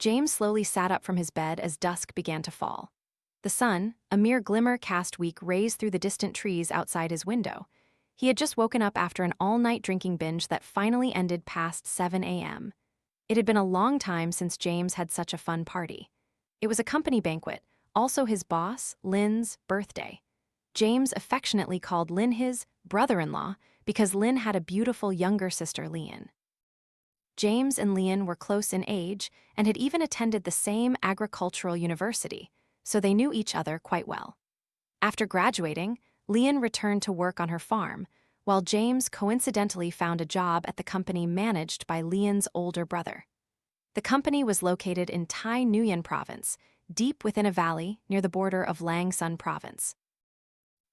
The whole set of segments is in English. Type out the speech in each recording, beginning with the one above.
James slowly sat up from his bed as dusk began to fall. The sun, a mere glimmer cast weak rays through the distant trees outside his window. He had just woken up after an all-night drinking binge that finally ended past 7 a.m. It had been a long time since James had such a fun party. It was a company banquet, also his boss, Lynn's, birthday. James affectionately called Lynn his brother-in-law because Lynn had a beautiful younger sister, Lien. James and Lien were close in age and had even attended the same agricultural university, so they knew each other quite well. After graduating, Lien returned to work on her farm, while James coincidentally found a job at the company managed by Lien's older brother. The company was located in Tai Nguyen Province, deep within a valley near the border of Lang Son Province.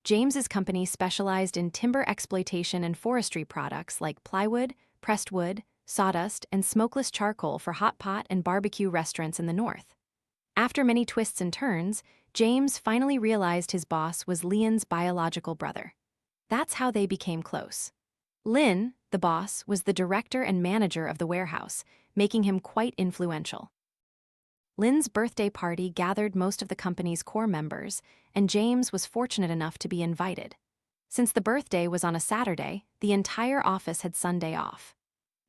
James's company specialized in timber exploitation and forestry products like plywood, pressed wood, sawdust, and smokeless charcoal for hot pot and barbecue restaurants in the north. After many twists and turns, James finally realized his boss was Lien's biological brother. That's how they became close. Lien, the boss, was the director and manager of the warehouse, making him quite influential. Lien's birthday party gathered most of the company's core members, and James was fortunate enough to be invited. Since the birthday was on a Saturday, the entire office had Sunday off.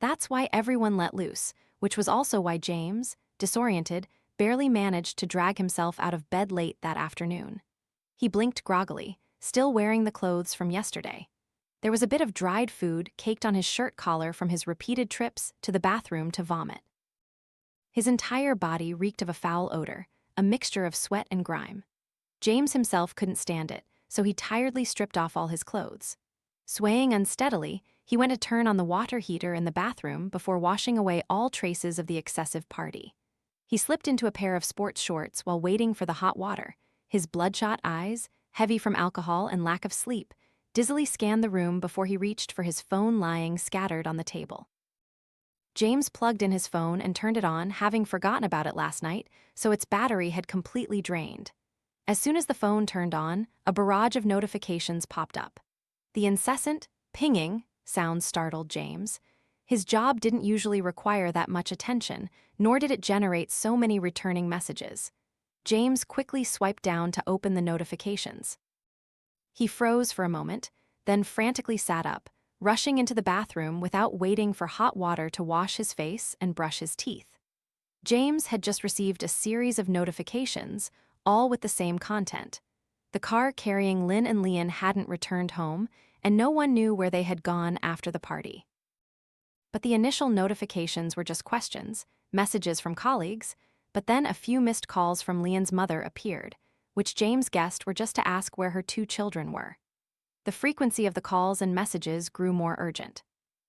That's why everyone let loose, which was also why James, disoriented, barely managed to drag himself out of bed late that afternoon. He blinked groggily, still wearing the clothes from yesterday. There was a bit of dried food caked on his shirt collar from his repeated trips to the bathroom to vomit. His entire body reeked of a foul odor, a mixture of sweat and grime. James himself couldn't stand it, so he tiredly stripped off all his clothes. Swaying unsteadily, he went to turn on the water heater in the bathroom before washing away all traces of the excessive party. He slipped into a pair of sports shorts while waiting for the hot water. His bloodshot eyes, heavy from alcohol and lack of sleep, dizzily scanned the room before he reached for his phone lying scattered on the table. James plugged in his phone and turned it on, having forgotten about it last night, so its battery had completely drained. As soon as the phone turned on, a barrage of notifications popped up. The incessant, pinging sound startled James. His job didn't usually require that much attention, nor did it generate so many returning messages. James quickly swiped down to open the notifications. He froze for a moment, then frantically sat up, rushing into the bathroom without waiting for hot water to wash his face and brush his teeth. James had just received a series of notifications, all with the same content. The car carrying Lin and Lien hadn't returned home, and no one knew where they had gone after the party. But the initial notifications were just questions, messages from colleagues, but then a few missed calls from Lien's mother appeared, which James guessed were just to ask where her 2 children were. The frequency of the calls and messages grew more urgent.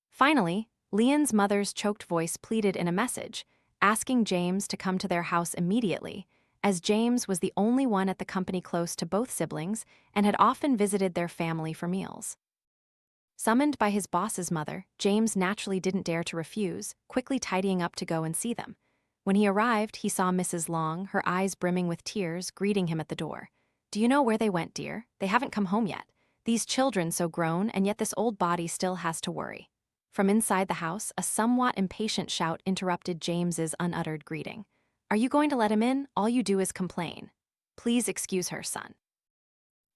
Finally, Lien's mother's choked voice pleaded in a message, asking James to come to their house immediately, as James was the only one at the company close to both siblings and had often visited their family for meals. Summoned by his boss's mother, James naturally didn't dare to refuse, quickly tidying up to go and see them. When he arrived, he saw Mrs. Long, her eyes brimming with tears, greeting him at the door. "Do you know where they went, dear? They haven't come home yet. These children so grown, and yet this old body still has to worry." From inside the house, a somewhat impatient shout interrupted James's unuttered greeting. "Are you going to let him in? All you do is complain. Please excuse her, son."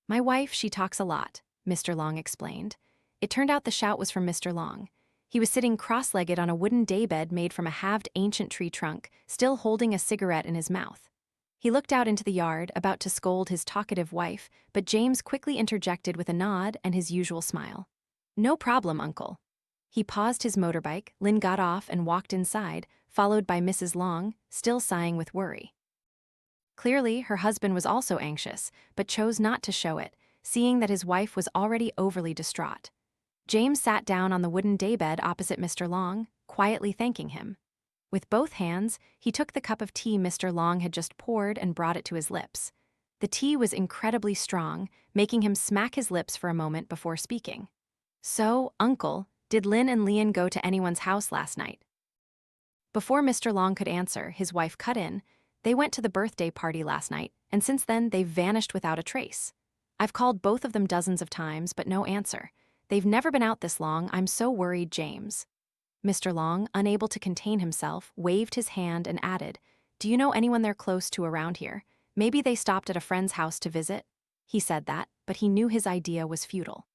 "My wife, she talks a lot," Mr. Long explained. It turned out the shout was from Mr. Long. He was sitting cross-legged on a wooden daybed made from a halved ancient tree trunk, still holding a cigarette in his mouth. He looked out into the yard, about to scold his talkative wife, but James quickly interjected with a nod and his usual smile. "No problem, Uncle." He paused his motorbike, Lynn got off and walked inside, followed by Mrs. Long, still sighing with worry. Clearly, her husband was also anxious, but chose not to show it, seeing that his wife was already overly distraught. James sat down on the wooden daybed opposite Mr. Long, quietly thanking him. With both hands, he took the cup of tea Mr. Long had just poured and brought it to his lips. The tea was incredibly strong, making him smack his lips for a moment before speaking. "So, Uncle, did Lin and Lien go to anyone's house last night?" Before Mr. Long could answer, his wife cut in. "They went to the birthday party last night, and since then they've vanished without a trace. I've called both of them dozens of times, but no answer. They've never been out this long. I'm so worried, James." Mr. Long, unable to contain himself, waved his hand and added, "Do you know anyone they're close to around here? Maybe they stopped at a friend's house to visit?" He said that, but he knew his idea was futile.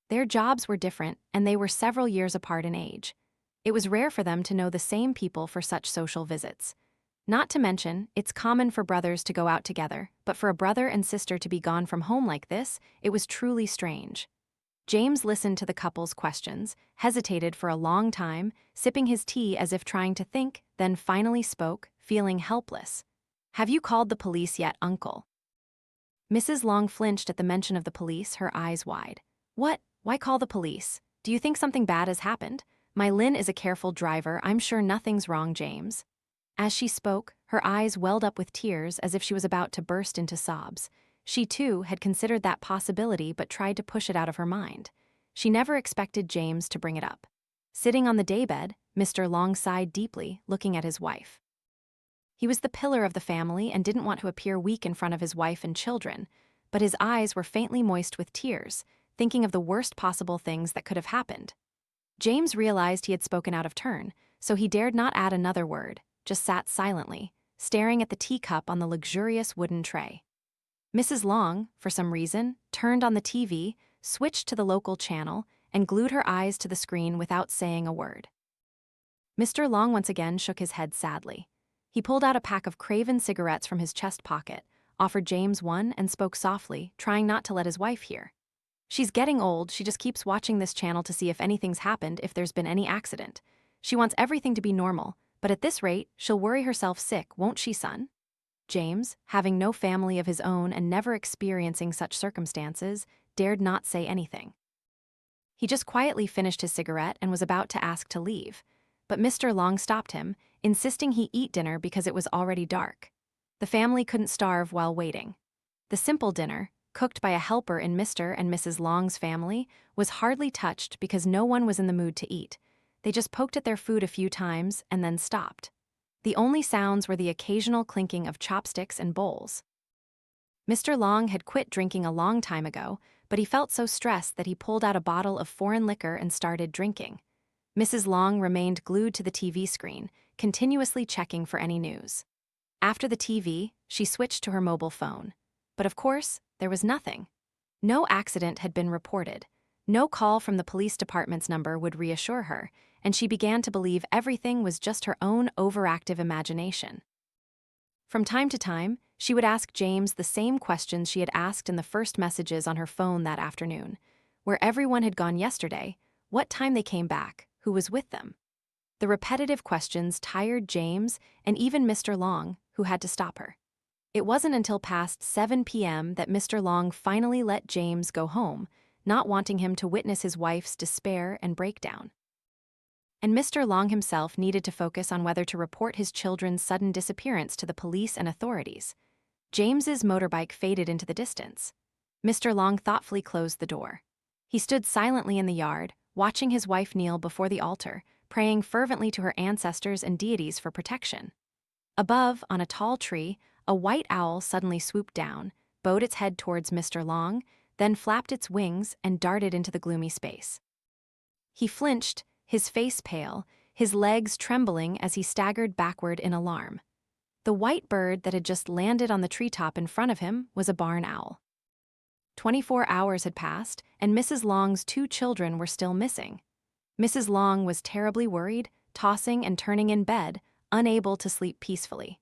Their jobs were different, and they were several years apart in age. It was rare for them to know the same people for such social visits. Not to mention, it's common for brothers to go out together, but for a brother and sister to be gone from home like this, it was truly strange. James listened to the couple's questions, hesitated for a long time, sipping his tea as if trying to think, then finally spoke, feeling helpless. "Have you called the police yet, Uncle?" Mrs. Long flinched at the mention of the police, her eyes wide. "What? Why call the police? Do you think something bad has happened? My Lin is a careful driver, I'm sure nothing's wrong, James." As she spoke, her eyes welled up with tears as if she was about to burst into sobs. She, too, had considered that possibility but tried to push it out of her mind. She never expected James to bring it up. Sitting on the daybed, Mr. Long sighed deeply, looking at his wife. He was the pillar of the family and didn't want to appear weak in front of his wife and children, but his eyes were faintly moist with tears, thinking of the worst possible things that could have happened. James realized he had spoken out of turn, so he dared not add another word, just sat silently, staring at the teacup on the luxurious wooden tray. Mrs. Long, for some reason, turned on the TV, switched to the local channel, and glued her eyes to the screen without saying a word. Mr. Long once again shook his head sadly. He pulled out a pack of Craven cigarettes from his chest pocket, offered James one, and spoke softly, trying not to let his wife hear. "She's getting old, she just keeps watching this channel to see if anything's happened, if there's been any accident. She wants everything to be normal, but at this rate, she'll worry herself sick, won't she, son?" James, having no family of his own and never experiencing such circumstances, dared not say anything. He just quietly finished his cigarette and was about to ask to leave, but Mr. Long stopped him, insisting he eat dinner because it was already dark. The family couldn't starve while waiting. The simple dinner, cooked by a helper in Mr. and Mrs. Long's family, was hardly touched because no one was in the mood to eat. They just poked at their food a few times and then stopped. The only sounds were the occasional clinking of chopsticks and bowls. Mr. Long had quit drinking a long time ago, but he felt so stressed that he pulled out a bottle of foreign liquor and started drinking. Mrs. Long remained glued to the TV screen, continuously checking for any news. After the TV, she switched to her mobile phone. But of course, there was nothing. No accident had been reported. No call from the police department's number would reassure her, and she began to believe everything was just her own overactive imagination. From time to time, she would ask James the same questions she had asked in the first messages on her phone that afternoon. Where everyone had gone yesterday, what time they came back, who was with them. The repetitive questions tired James and even Mr. Long, who had to stop her. It wasn't until past 7 p.m. that Mr. Long finally let James go home, not wanting him to witness his wife's despair and breakdown. And Mr. Long himself needed to focus on whether to report his children's sudden disappearance to the police and authorities. James's motorbike faded into the distance. Mr. Long thoughtfully closed the door. He stood silently in the yard, watching his wife kneel before the altar, praying fervently to her ancestors and deities for protection. Above, on a tall tree, a white owl suddenly swooped down, bowed its head towards Mr. Long, then flapped its wings and darted into the gloomy space. He flinched, his face pale, his legs trembling as he staggered backward in alarm. The white bird that had just landed on the treetop in front of him was a barn owl. 24 hours had passed, and Mrs. Long's 2 children were still missing. Mrs. Long was terribly worried, tossing and turning in bed, unable to sleep peacefully.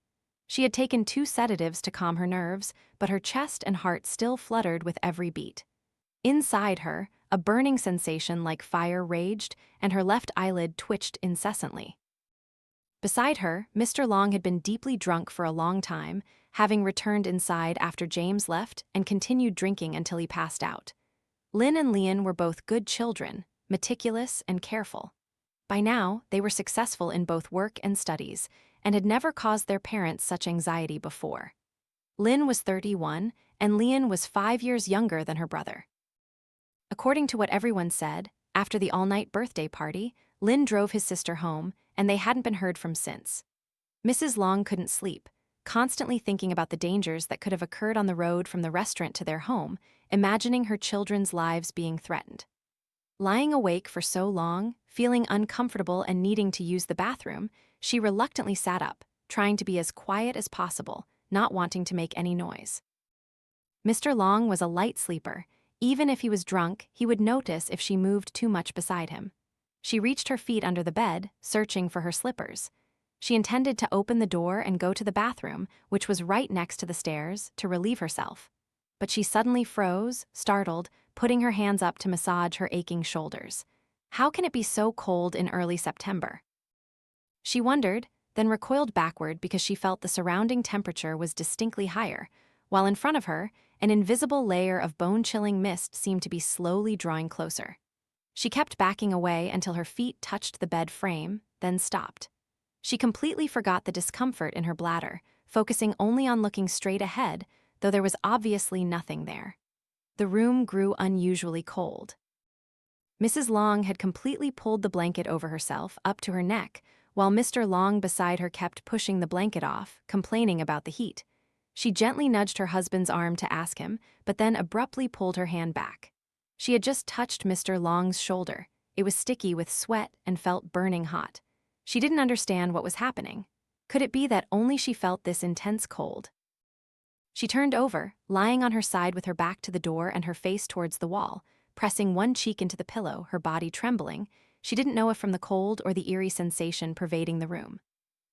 She had taken 2 sedatives to calm her nerves, but her chest and heart still fluttered with every beat. Inside her, a burning sensation like fire raged, and her left eyelid twitched incessantly. Beside her, Mr. Long had been deeply drunk for a long time, having returned inside after James left and continued drinking until he passed out. Lin and Lien were both good children, meticulous and careful. By now, they were successful in both work and studies, and had never caused their parents such anxiety before. Lin was 31, and Lien was 5 years younger than her brother. According to what everyone said, after the all-night birthday party, Lin drove his sister home, and they hadn't been heard from since. Mrs. Long couldn't sleep, constantly thinking about the dangers that could have occurred on the road from the restaurant to their home, imagining her children's lives being threatened. Lying awake for so long, feeling uncomfortable and needing to use the bathroom, she reluctantly sat up, trying to be as quiet as possible, not wanting to make any noise. Mr. Long was a light sleeper. Even if he was drunk, he would notice if she moved too much beside him. She reached her feet under the bed, searching for her slippers. She intended to open the door and go to the bathroom, which was right next to the stairs, to relieve herself. But she suddenly froze, startled, putting her hands up to massage her aching shoulders. How can it be so cold in early September? She wondered, then recoiled backward because she felt the surrounding temperature was distinctly higher, while in front of her, an invisible layer of bone-chilling mist seemed to be slowly drawing closer. She kept backing away until her feet touched the bed frame, then stopped. She completely forgot the discomfort in her bladder, focusing only on looking straight ahead, though there was obviously nothing there. The room grew unusually cold. Mrs. Long had completely pulled the blanket over herself, up to her neck, while Mr. Long beside her kept pushing the blanket off, complaining about the heat. She gently nudged her husband's arm to ask him, but then abruptly pulled her hand back. She had just touched Mr. Long's shoulder. It was sticky with sweat and felt burning hot. She didn't understand what was happening. Could it be that only she felt this intense cold? She turned over, lying on her side with her back to the door and her face towards the wall, pressing one cheek into the pillow, her body trembling. She didn't know if from the cold or the eerie sensation pervading the room.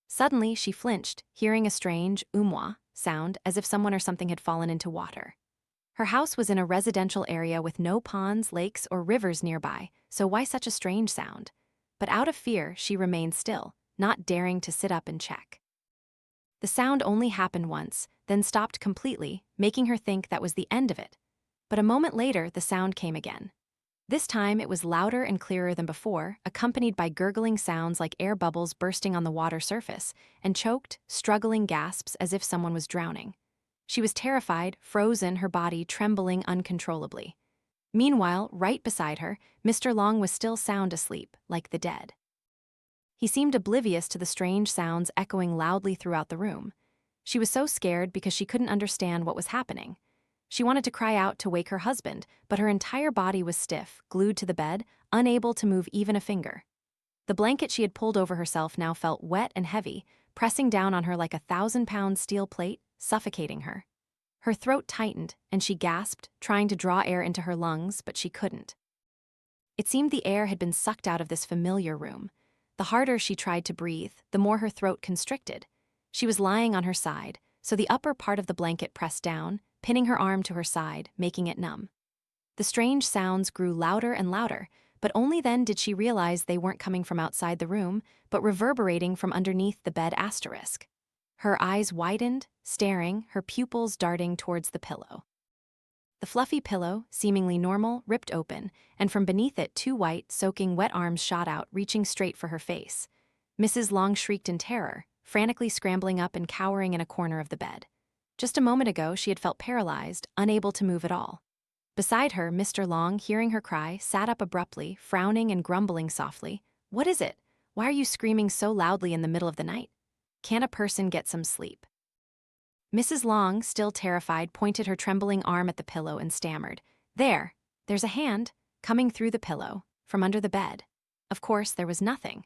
Suddenly, she flinched, hearing a strange umwa sound as if someone or something had fallen into water. Her house was in a residential area with no ponds, lakes, or rivers nearby, so why such a strange sound? But out of fear, she remained still, not daring to sit up and check. The sound only happened once, then stopped completely, making her think that was the end of it. But a moment later, the sound came again. This time, it was louder and clearer than before, accompanied by gurgling sounds like air bubbles bursting on the water surface, and choked, struggling gasps as if someone was drowning. She was terrified, frozen, her body trembling uncontrollably. Meanwhile, right beside her, Mr. Long was still sound asleep, like the dead. He seemed oblivious to the strange sounds echoing loudly throughout the room. She was so scared because she couldn't understand what was happening. She wanted to cry out to wake her husband, but her entire body was stiff, glued to the bed, unable to move even a finger. The blanket she had pulled over herself now felt wet and heavy, pressing down on her like a 1,000-pound steel plate, suffocating her. Her throat tightened, and she gasped, trying to draw air into her lungs, but she couldn't. It seemed the air had been sucked out of this familiar room. The harder she tried to breathe, the more her throat constricted. She was lying on her side, so the upper part of the blanket pressed down, pinning her arm to her side, making it numb. The strange sounds grew louder and louder, but only then did she realize they weren't coming from outside the room, but reverberating from underneath the bed asterisk. Her eyes widened, staring, her pupils darting towards the pillow. The fluffy pillow, seemingly normal, ripped open, and from beneath it 2 white, soaking wet arms shot out, reaching straight for her face. Mrs. Long shrieked in terror, frantically scrambling up and cowering in a corner of the bed. Just a moment ago, she had felt paralyzed, unable to move at all. Beside her, Mr. Long, hearing her cry, sat up abruptly, frowning and grumbling softly. "What is it? Why are you screaming so loudly in the middle of the night? Can't a person get some sleep?" Mrs. Long, still terrified, pointed her trembling arm at the pillow and stammered, There's a hand, coming through the pillow, from under the bed." Of course, there was nothing.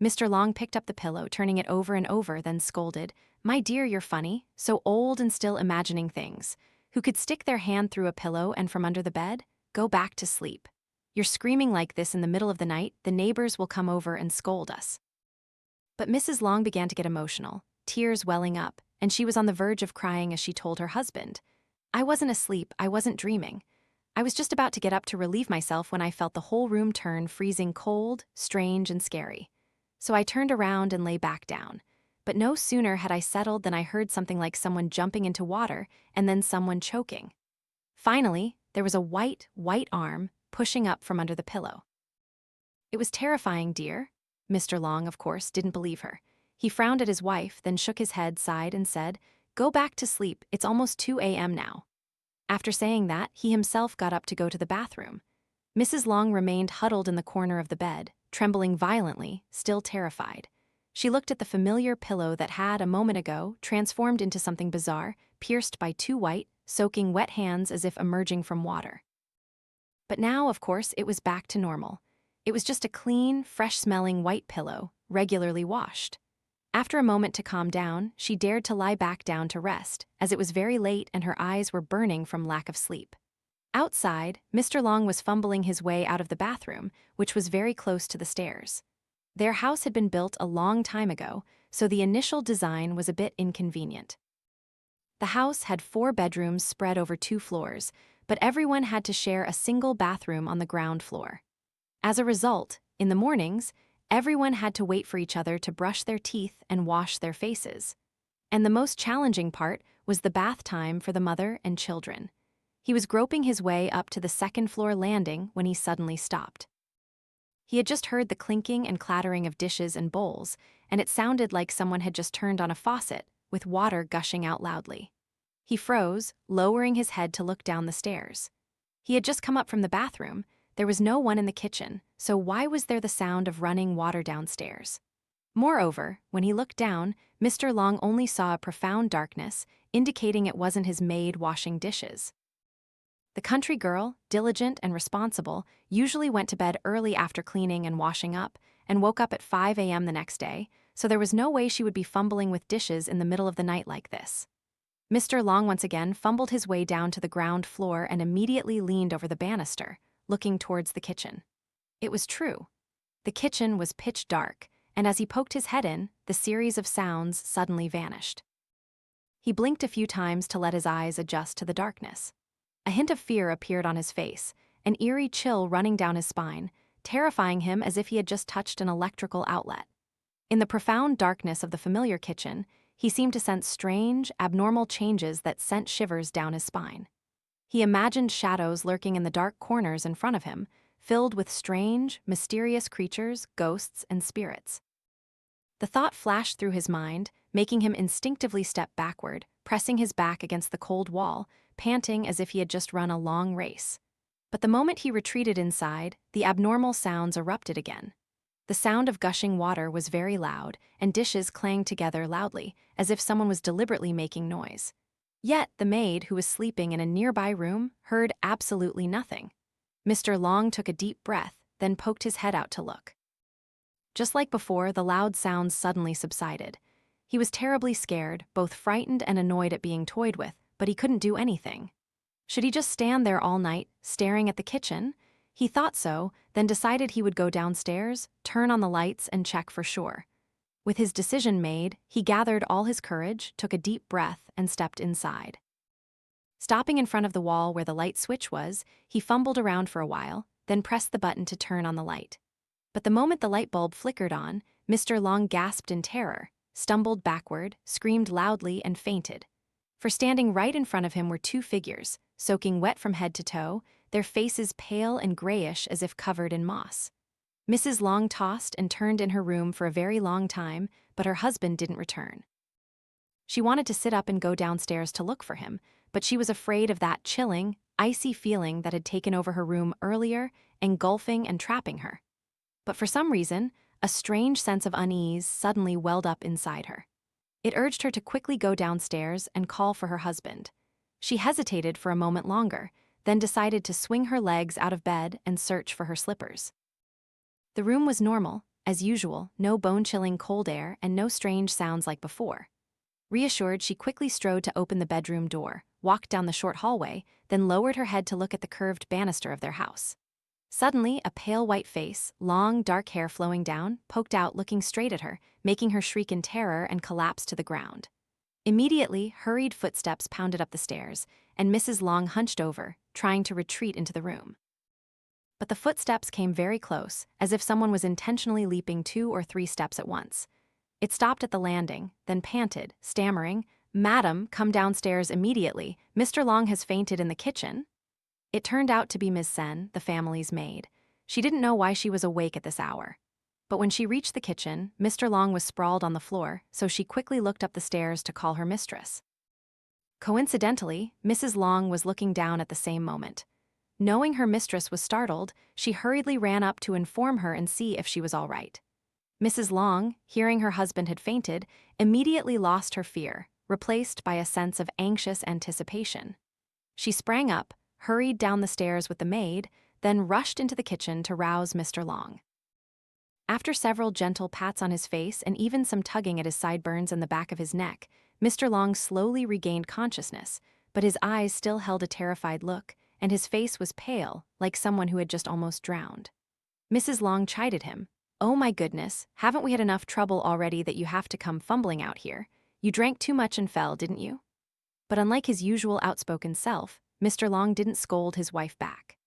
Mr. Long picked up the pillow, turning it over and over, then scolded, "My dear, you're funny, so old and still imagining things. Who could stick their hand through a pillow and from under the bed? Go back to sleep. You're screaming like this in the middle of the night, the neighbors will come over and scold us." But Mrs. Long began to get emotional, tears welling up, and she was on the verge of crying as she told her husband, "I wasn't asleep, I wasn't dreaming. I was just about to get up to relieve myself when I felt the whole room turn freezing cold, strange, and scary. So I turned around and lay back down. But no sooner had I settled than I heard something like someone jumping into water and then someone choking. Finally, there was a white arm pushing up from under the pillow. It was terrifying, dear." Mr. Long, of course, didn't believe her. He frowned at his wife, then shook his head, sighed, and said, "Go back to sleep, it's almost 2 a.m. now." After saying that, he himself got up to go to the bathroom. Mrs. Long remained huddled in the corner of the bed, trembling violently, still terrified. She looked at the familiar pillow that had, a moment ago, transformed into something bizarre, pierced by 2 white, soaking wet hands as if emerging from water. But now, of course, it was back to normal. It was just a clean, fresh-smelling white pillow, regularly washed. After a moment to calm down, she dared to lie back down to rest, as it was very late and her eyes were burning from lack of sleep. Outside, Mr. Long was fumbling his way out of the bathroom, which was very close to the stairs. Their house had been built a long time ago, so the initial design was a bit inconvenient. The house had 4 bedrooms spread over 2 floors, but everyone had to share a single bathroom on the ground floor. As a result, in the mornings, everyone had to wait for each other to brush their teeth and wash their faces. And the most challenging part was the bath time for the mother and children. He was groping his way up to the second-floor landing when he suddenly stopped. He had just heard the clinking and clattering of dishes and bowls, and it sounded like someone had just turned on a faucet, with water gushing out loudly. He froze, lowering his head to look down the stairs. He had just come up from the bathroom. There was no one in the kitchen, so why was there the sound of running water downstairs? Moreover, when he looked down, Mr. Long only saw a profound darkness, indicating it wasn't his maid washing dishes. The country girl, diligent and responsible, usually went to bed early after cleaning and washing up, and woke up at 5 a.m. the next day, so there was no way she would be fumbling with dishes in the middle of the night like this. Mr. Long once again fumbled his way down to the ground floor and immediately leaned over the banister, looking towards the kitchen. It was true. The kitchen was pitch dark, and as he poked his head in, the series of sounds suddenly vanished. He blinked a few times to let his eyes adjust to the darkness. A hint of fear appeared on his face, an eerie chill running down his spine, terrifying him as if he had just touched an electrical outlet. In the profound darkness of the familiar kitchen, he seemed to sense strange, abnormal changes that sent shivers down his spine. He imagined shadows lurking in the dark corners in front of him, filled with strange, mysterious creatures, ghosts, and spirits. The thought flashed through his mind, making him instinctively step backward, pressing his back against the cold wall, panting as if he had just run a long race. But the moment he retreated inside, the abnormal sounds erupted again. The sound of gushing water was very loud, and dishes clanged together loudly, as if someone was deliberately making noise. Yet the maid, who was sleeping in a nearby room, heard absolutely nothing. Mr. Long took a deep breath, then poked his head out to look. Just like before, the loud sounds suddenly subsided. He was terribly scared, both frightened and annoyed at being toyed with, but he couldn't do anything. Should he just stand there all night, staring at the kitchen? He thought so, then decided he would go downstairs, turn on the lights, and check for sure. With his decision made, he gathered all his courage, took a deep breath, and stepped inside. Stopping in front of the wall where the light switch was, he fumbled around for a while, then pressed the button to turn on the light. But the moment the light bulb flickered on, Mr. Long gasped in terror, stumbled backward, screamed loudly, and fainted. For standing right in front of him were 2 figures, soaking wet from head to toe, their faces pale and grayish as if covered in moss. Mrs. Long tossed and turned in her room for a very long time, but her husband didn't return. She wanted to sit up and go downstairs to look for him, but she was afraid of that chilling, icy feeling that had taken over her room earlier, engulfing and trapping her. But for some reason, a strange sense of unease suddenly welled up inside her. It urged her to quickly go downstairs and call for her husband. She hesitated for a moment longer, then decided to swing her legs out of bed and search for her slippers. The room was normal, as usual, no bone-chilling cold air and no strange sounds like before. Reassured, she quickly strode to open the bedroom door, walked down the short hallway, then lowered her head to look at the curved banister of their house. Suddenly, a pale white face, long dark hair flowing down, poked out looking straight at her, making her shriek in terror and collapse to the ground. Immediately, hurried footsteps pounded up the stairs, and Mrs. Long hunched over, trying to retreat into the room. But the footsteps came very close, as if someone was intentionally leaping 2 or 3 steps at once. It stopped at the landing, then panted, stammering, "Madam, come downstairs immediately. Mr. Long has fainted in the kitchen." It turned out to be Ms. Sen, the family's maid. She didn't know why she was awake at this hour. But when she reached the kitchen, Mr. Long was sprawled on the floor, so she quickly looked up the stairs to call her mistress. Coincidentally, Mrs. Long was looking down at the same moment. Knowing her mistress was startled, she hurriedly ran up to inform her and see if she was all right. Mrs. Long, hearing her husband had fainted, immediately lost her fear, replaced by a sense of anxious anticipation. She sprang up, hurried down the stairs with the maid, then rushed into the kitchen to rouse Mr. Long. After several gentle pats on his face and even some tugging at his sideburns and the back of his neck, Mr. Long slowly regained consciousness, but his eyes still held a terrified look, and his face was pale, like someone who had just almost drowned. Mrs. Long chided him. "Oh my goodness, haven't we had enough trouble already that you have to come fumbling out here? You drank too much and fell, didn't you?" But unlike his usual outspoken self, Mr. Long didn't scold his wife back.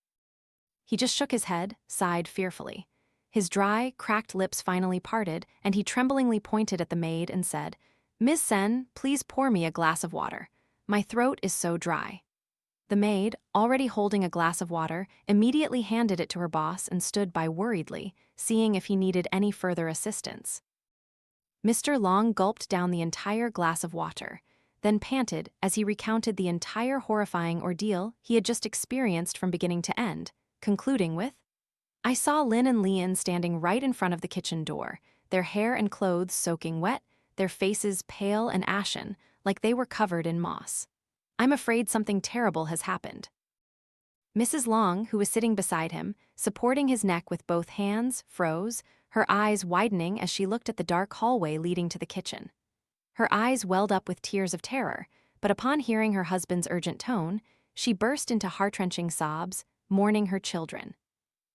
He just shook his head, sighed fearfully. His dry, cracked lips finally parted, and he tremblingly pointed at the maid and said, "Miss Sen, please pour me a glass of water. My throat is so dry." The maid, already holding a glass of water, immediately handed it to her boss and stood by worriedly, seeing if he needed any further assistance. Mr. Long gulped down the entire glass of water, then panted as he recounted the entire horrifying ordeal he had just experienced from beginning to end, concluding with, "I saw Lin and Lien standing right in front of the kitchen door, their hair and clothes soaking wet, their faces pale and ashen, like they were covered in moss. I'm afraid something terrible has happened." Mrs. Long, who was sitting beside him, supporting his neck with both hands, froze, her eyes widening as she looked at the dark hallway leading to the kitchen. Her eyes welled up with tears of terror, but upon hearing her husband's urgent tone, she burst into heart-wrenching sobs, mourning her children.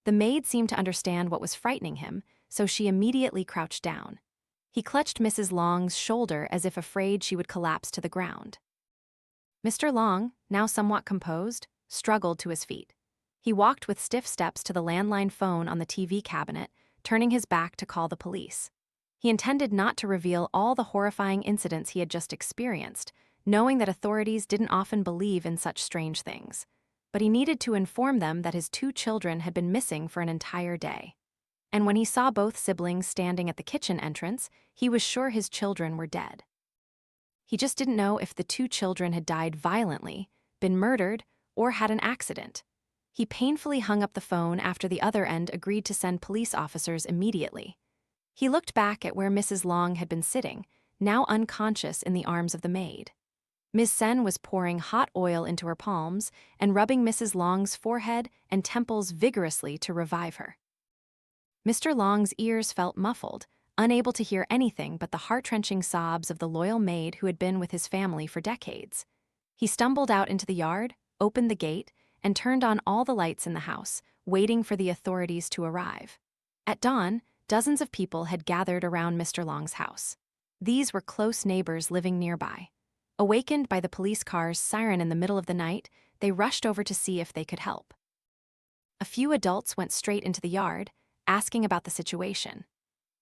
The maid seemed to understand what was frightening him, so she immediately crouched down. He clutched Mrs. Long's shoulder as if afraid she would collapse to the ground. Mr. Long, now somewhat composed, struggled to his feet. He walked with stiff steps to the landline phone on the TV cabinet, turning his back to call the police. He intended not to reveal all the horrifying incidents he had just experienced, knowing that authorities didn't often believe in such strange things. But he needed to inform them that his 2 children had been missing for an entire day. And when he saw both siblings standing at the kitchen entrance, he was sure his children were dead. He just didn't know if the 2 children had died violently, been murdered, or had an accident. He painfully hung up the phone after the other end agreed to send police officers immediately. He looked back at where Mrs. Long had been sitting, now unconscious in the arms of the maid. Ms. Sen was pouring hot oil into her palms and rubbing Mrs. Long's forehead and temples vigorously to revive her. Mr. Long's ears felt muffled, unable to hear anything but the heart-wrenching sobs of the loyal maid who had been with his family for decades. He stumbled out into the yard, opened the gate, and turned on all the lights in the house, waiting for the authorities to arrive. At dawn, dozens of people had gathered around Mr. Long's house. These were close neighbors living nearby. Awakened by the police car's siren in the middle of the night, they rushed over to see if they could help. A few adults went straight into the yard, asking about the situation.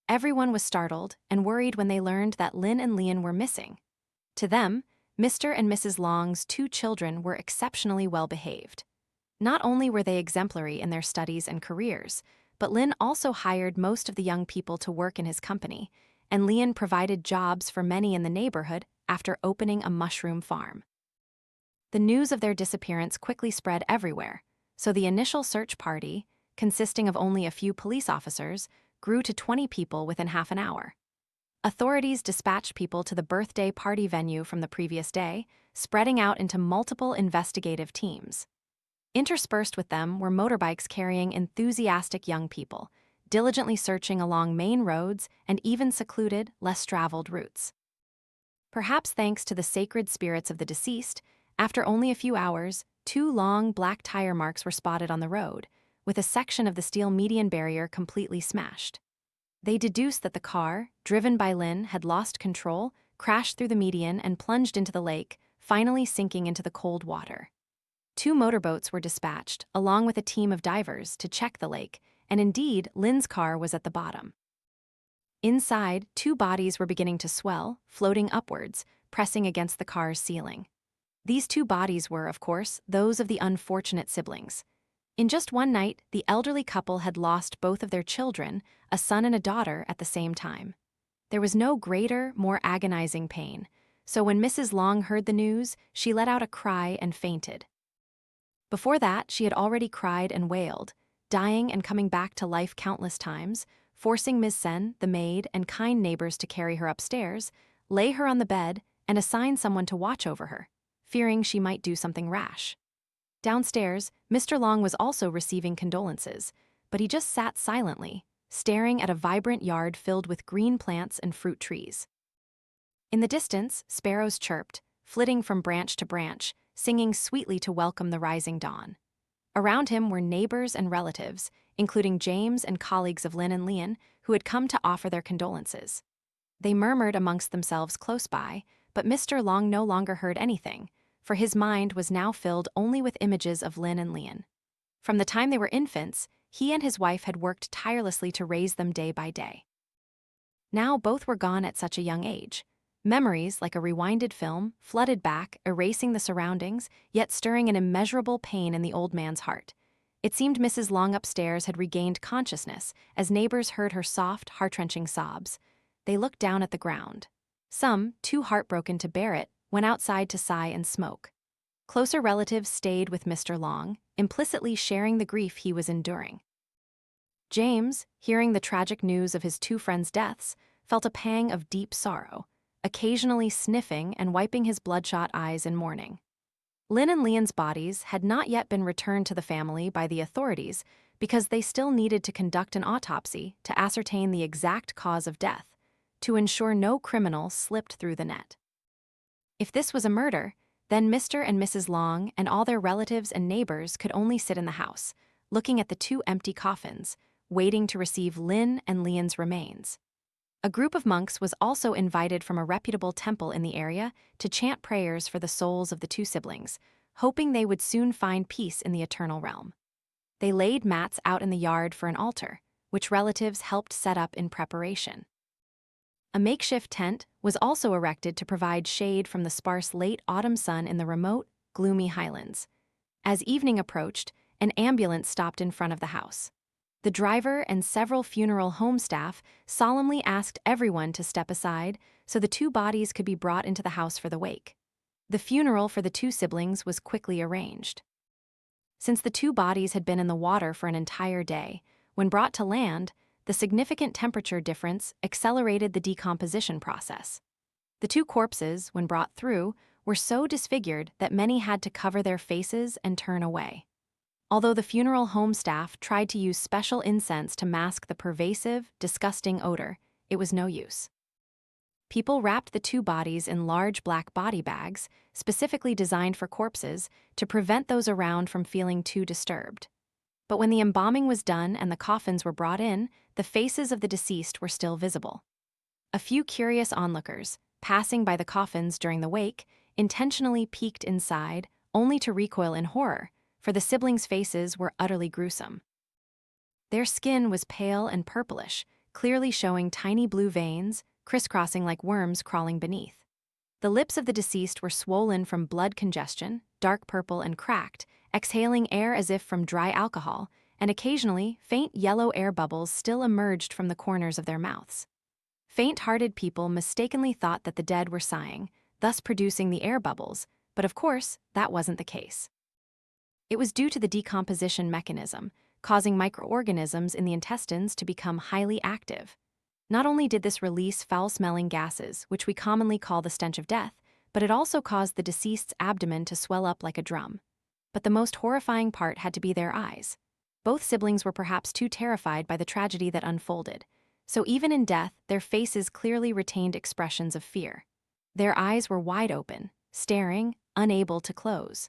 Everyone was startled and worried when they learned that Lin and Lien were missing. To them, Mr. and Mrs. Long's 2 children were exceptionally well behaved. Not only were they exemplary in their studies and careers, but Lin also hired most of the young people to work in his company, and Lien provided jobs for many in the neighborhood after opening a mushroom farm. The news of their disappearance quickly spread everywhere, so the initial search party, consisting of only a few police officers, grew to 20 people within half an hour. Authorities dispatched people to the birthday party venue from the previous day, spreading out into multiple investigative teams. Interspersed with them were motorbikes carrying enthusiastic young people, diligently searching along main roads and even secluded, less traveled routes. Perhaps thanks to the sacred spirits of the deceased, after only a few hours, 2 long black tire marks were spotted on the road, with a section of the steel median barrier completely smashed. They deduced that the car, driven by Lin, had lost control, crashed through the median, and plunged into the lake, finally sinking into the cold water. 2 motorboats were dispatched, along with a team of divers, to check the lake, and indeed, Lin's car was at the bottom. Inside, 2 bodies were beginning to swell, floating upwards, pressing against the car's ceiling. These 2 bodies were, of course, those of the unfortunate siblings. In just one night, the elderly couple had lost both of their children, a son and a daughter, at the same time. There was no greater, more agonizing pain, so when Mrs. Long heard the news, she let out a cry and fainted. Before that, she had already cried and wailed, dying and coming back to life countless times, forcing Ms. Sen, the maid, and kind neighbors to carry her upstairs, lay her on the bed, and assign someone to watch over her, fearing she might do something rash. Downstairs, Mr. Long was also receiving condolences, but he just sat silently, staring at a vibrant yard filled with green plants and fruit trees. In the distance, sparrows chirped, flitting from branch to branch, singing sweetly to welcome the rising dawn. Around him were neighbors and relatives, including James and colleagues of Lin and Lien, who had come to offer their condolences. They murmured amongst themselves close by, but Mr. Long no longer heard anything, for his mind was now filled only with images of Lin and Lien. From the time they were infants, he and his wife had worked tirelessly to raise them day by day. Now both were gone at such a young age. Memories, like a rewinded film, flooded back, erasing the surroundings, yet stirring an immeasurable pain in the old man's heart. It seemed Mrs. Long upstairs had regained consciousness as neighbors heard her soft, heart-wrenching sobs. They looked down at the ground. Some, too heartbroken to bear it, went outside to sigh and smoke. Closer relatives stayed with Mr. Long, implicitly sharing the grief he was enduring. James, hearing the tragic news of his two friends' deaths, felt a pang of deep sorrow, occasionally sniffing and wiping his bloodshot eyes in mourning. Lin and Lien's bodies had not yet been returned to the family by the authorities because they still needed to conduct an autopsy to ascertain the exact cause of death, to ensure no criminal slipped through the net. If this was a murder, then Mr. and Mrs. Long and all their relatives and neighbors could only sit in the house, looking at the two empty coffins, waiting to receive Lin and Lien's remains. A group of monks was also invited from a reputable temple in the area to chant prayers for the souls of the two siblings, hoping they would soon find peace in the eternal realm. They laid mats out in the yard for an altar, which relatives helped set up in preparation. A makeshift tent was also erected to provide shade from the sparse late autumn sun in the remote, gloomy highlands. As evening approached, an ambulance stopped in front of the house. The driver and several funeral home staff solemnly asked everyone to step aside so the two bodies could be brought into the house for the wake. The funeral for the two siblings was quickly arranged. Since the two bodies had been in the water for an entire day, when brought to land, the significant temperature difference accelerated the decomposition process. The two corpses, when brought through, were so disfigured that many had to cover their faces and turn away. Although the funeral home staff tried to use special incense to mask the pervasive, disgusting odor, it was no use. People wrapped the two bodies in large black body bags, specifically designed for corpses, to prevent those around from feeling too disturbed. But when the embalming was done and the coffins were brought in, the faces of the deceased were still visible. A few curious onlookers, passing by the coffins during the wake, intentionally peeked inside, only to recoil in horror, for the siblings' faces were utterly gruesome. Their skin was pale and purplish, clearly showing tiny blue veins, crisscrossing like worms crawling beneath. The lips of the deceased were swollen from blood congestion, dark purple and cracked, exhaling air as if from dry alcohol, and occasionally faint yellow air bubbles still emerged from the corners of their mouths. Faint-hearted people mistakenly thought that the dead were sighing, thus producing the air bubbles, but of course, that wasn't the case. It was due to the decomposition mechanism, causing microorganisms in the intestines to become highly active. Not only did this release foul-smelling gases, which we commonly call the stench of death, but it also caused the deceased's abdomen to swell up like a drum. But the most horrifying part had to be their eyes. Both siblings were perhaps too terrified by the tragedy that unfolded, so even in death, their faces clearly retained expressions of fear. Their eyes were wide open, staring, unable to close.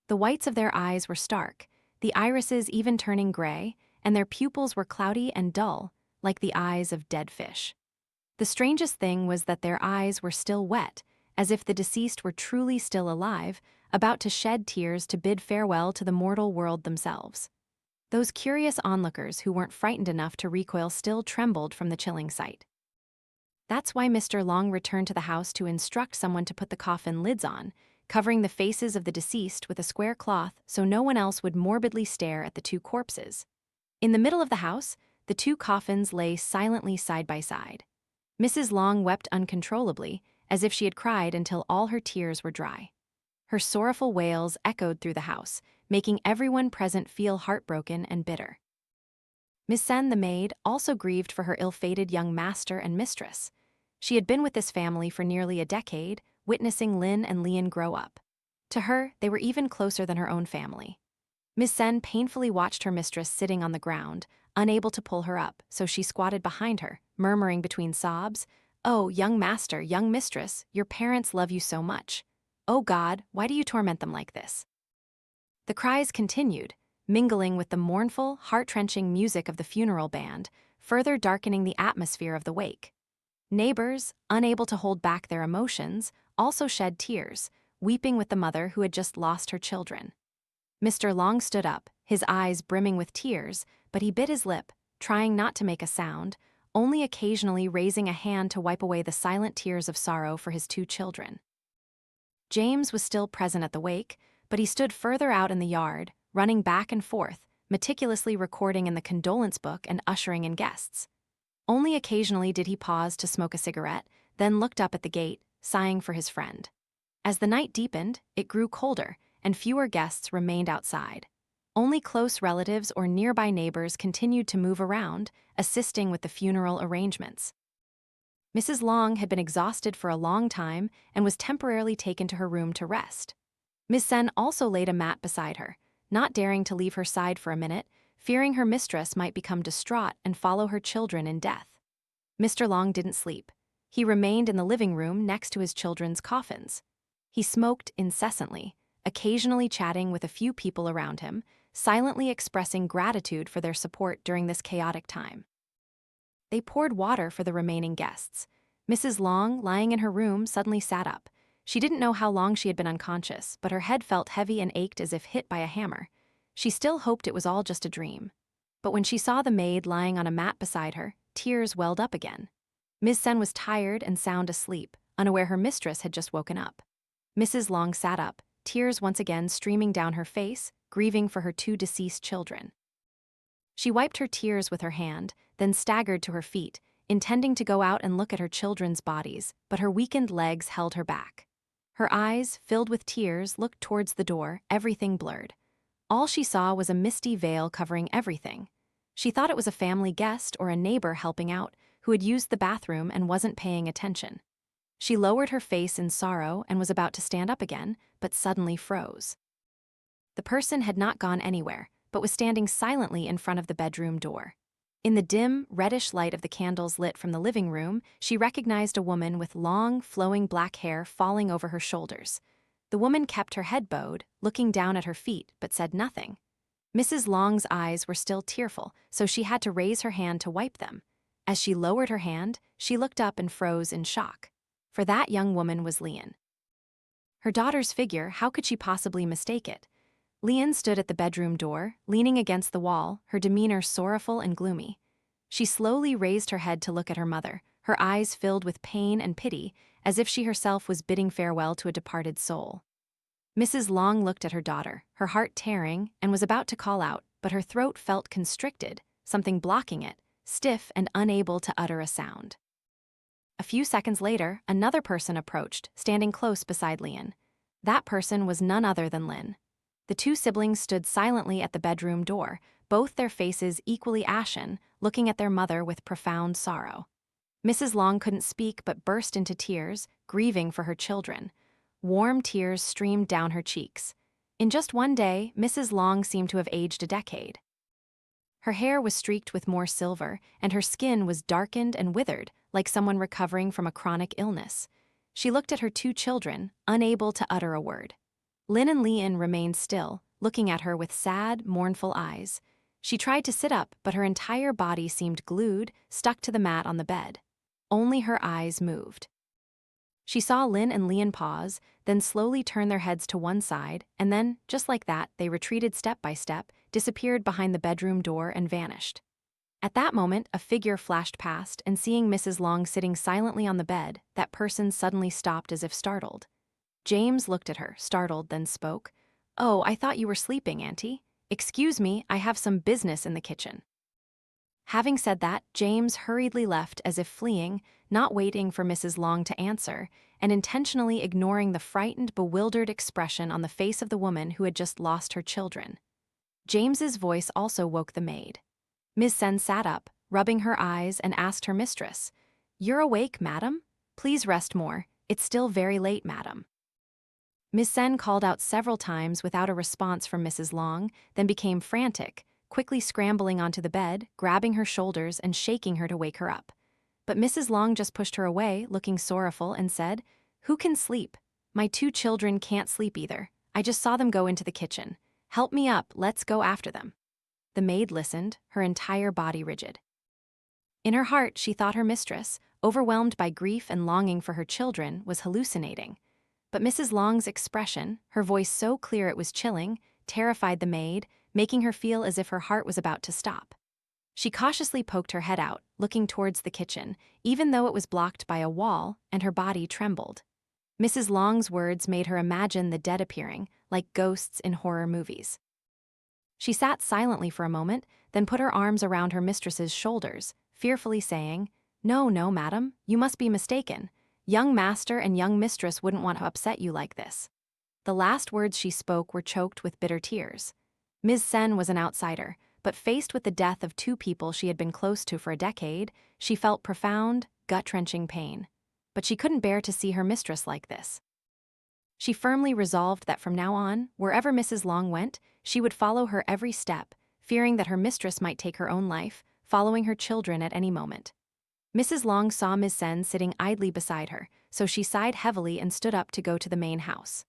The whites of their eyes were stark, the irises even turning gray, and their pupils were cloudy and dull, like the eyes of dead fish. The strangest thing was that their eyes were still wet, as if the deceased were truly still alive, about to shed tears to bid farewell to the mortal world themselves. Those curious onlookers who weren't frightened enough to recoil still trembled from the chilling sight. That's why Mr. Long returned to the house to instruct someone to put the coffin lids on, covering the faces of the deceased with a square cloth so no one else would morbidly stare at the two corpses. In the middle of the house, the two coffins lay silently side by side. Mrs. Long wept uncontrollably, as if she had cried until all her tears were dry. Her sorrowful wails echoed through the house, making everyone present feel heartbroken and bitter. Miss Sen, the maid, also grieved for her ill-fated young master and mistress. She had been with this family for nearly a decade, witnessing Lin and Lien grow up. To her, they were even closer than her own family. Miss Sen painfully watched her mistress sitting on the ground, unable to pull her up, so she squatted behind her, murmuring between sobs, "Oh, young master, young mistress, your parents love you so much. Oh God, why do you torment them like this?" The cries continued, mingling with the mournful, heart-wrenching music of the funeral band, further darkening the atmosphere of the wake. Neighbors, unable to hold back their emotions, also shed tears, weeping with the mother who had just lost her children. Mr. Long stood up, his eyes brimming with tears, but he bit his lip, trying not to make a sound, only occasionally raising a hand to wipe away the silent tears of sorrow for his two children. James was still present at the wake, but he stood further out in the yard, running back and forth, meticulously recording in the condolence book and ushering in guests. Only occasionally did he pause to smoke a cigarette, then looked up at the gate, sighing for his friend. As the night deepened, it grew colder, and fewer guests remained outside. Only close relatives or nearby neighbors continued to move around, assisting with the funeral arrangements. Mrs. Long had been exhausted for a long time and was temporarily taken to her room to rest. Miss Sen also laid a mat beside her, not daring to leave her side for a minute, fearing her mistress might become distraught and follow her children in death. Mr. Long didn't sleep. He remained in the living room next to his children's coffins. He smoked incessantly, occasionally chatting with a few people around him, silently expressing gratitude for their support during this chaotic time. They poured water for the remaining guests. Mrs. Long, lying in her room, suddenly sat up. She didn't know how long she had been unconscious, but her head felt heavy and ached as if hit by a hammer. She still hoped it was all just a dream. But when she saw the maid lying on a mat beside her, tears welled up again. Miss Sen was tired and sound asleep, unaware her mistress had just woken up. Mrs. Long sat up, tears once again streaming down her face, grieving for her two deceased children. She wiped her tears with her hand, then staggered to her feet, intending to go out and look at her children's bodies, but her weakened legs held her back. Her eyes, filled with tears, looked towards the door, everything blurred. All she saw was a misty veil covering everything. She thought it was a family guest or a neighbor helping out, who had used the bathroom and wasn't paying attention. She lowered her face in sorrow and was about to stand up again, but suddenly froze. The person had not gone anywhere, but was standing silently in front of the bedroom door. In the dim, reddish light of the candles lit from the living room, she recognized a woman with long, flowing black hair falling over her shoulders. The woman kept her head bowed, looking down at her feet, but said nothing. Mrs. Long's eyes were still tearful, so she had to raise her hand to wipe them. As she lowered her hand, she looked up and froze in shock. For that young woman was Lien. Her daughter's figure, how could she possibly mistake it? Lien stood at the bedroom door, leaning against the wall, her demeanor sorrowful and gloomy. She slowly raised her head to look at her mother, her eyes filled with pain and pity, as if she herself was bidding farewell to a departed soul. Mrs. Long looked at her daughter, her heart tearing, and was about to call out, but her throat felt constricted, something blocking it, stiff and unable to utter a sound. A few seconds later, another person approached, standing close beside Lien. That person was none other than Lin. The two siblings stood silently at the bedroom door, both their faces equally ashen, looking at their mother with profound sorrow. Mrs. Long couldn't speak but burst into tears, grieving for her children. Warm tears streamed down her cheeks. In just one day, Mrs. Long seemed to have aged a decade. Her hair was streaked with more silver, and her skin was darkened and withered, like someone recovering from a chronic illness. She looked at her two children, unable to utter a word. Lin and Lien remained still, looking at her with sad, mournful eyes. She tried to sit up, but her entire body seemed glued, stuck to the mat on the bed. Only her eyes moved. She saw Lin and Lien pause, then slowly turn their heads to one side, and then, just like that, they retreated step by step, disappeared behind the bedroom door, and vanished. At that moment, a figure flashed past, and seeing Mrs. Long sitting silently on the bed, that person suddenly stopped as if startled. James looked at her, startled, then spoke. "Oh, I thought you were sleeping, Auntie. Excuse me, I have some business in the kitchen." Having said that, James hurriedly left as if fleeing, not waiting for Mrs. Long to answer, and intentionally ignoring the frightened, bewildered expression on the face of the woman who had just lost her children. James's voice also woke the maid. Miss Sen sat up, rubbing her eyes, and asked her mistress, "You're awake, madam? Please rest more. It's still very late, madam." Miss Sen called out several times without a response from Mrs. Long, then became frantic, quickly scrambling onto the bed, grabbing her shoulders and shaking her to wake her up. But Mrs. Long just pushed her away, looking sorrowful, and said, "Who can sleep? My 2 children can't sleep either. I just saw them go into the kitchen. Help me up, let's go after them." The maid listened, her entire body rigid. In her heart, she thought her mistress, overwhelmed by grief and longing for her children, was hallucinating. But Mrs. Long's expression, her voice so clear it was chilling, terrified the maid, making her feel as if her heart was about to stop. She cautiously poked her head out, looking towards the kitchen, even though it was blocked by a wall, and her body trembled. Mrs. Long's words made her imagine the dead appearing, like ghosts in horror movies. She sat silently for a moment, then put her arms around her mistress's shoulders, fearfully saying, "No, no, madam, you must be mistaken. Young master and young mistress wouldn't want to upset you like this." The last words she spoke were choked with bitter tears. Ms. Sen was an outsider, but faced with the death of 2 people she had been close to for a decade, she felt profound, gut-wrenching pain. But she couldn't bear to see her mistress like this. She firmly resolved that from now on, wherever Mrs. Long went, she would follow her every step, fearing that her mistress might take her own life, following her children at any moment. Mrs. Long saw Ms. Sen sitting idly beside her, so she sighed heavily and stood up to go to the main house.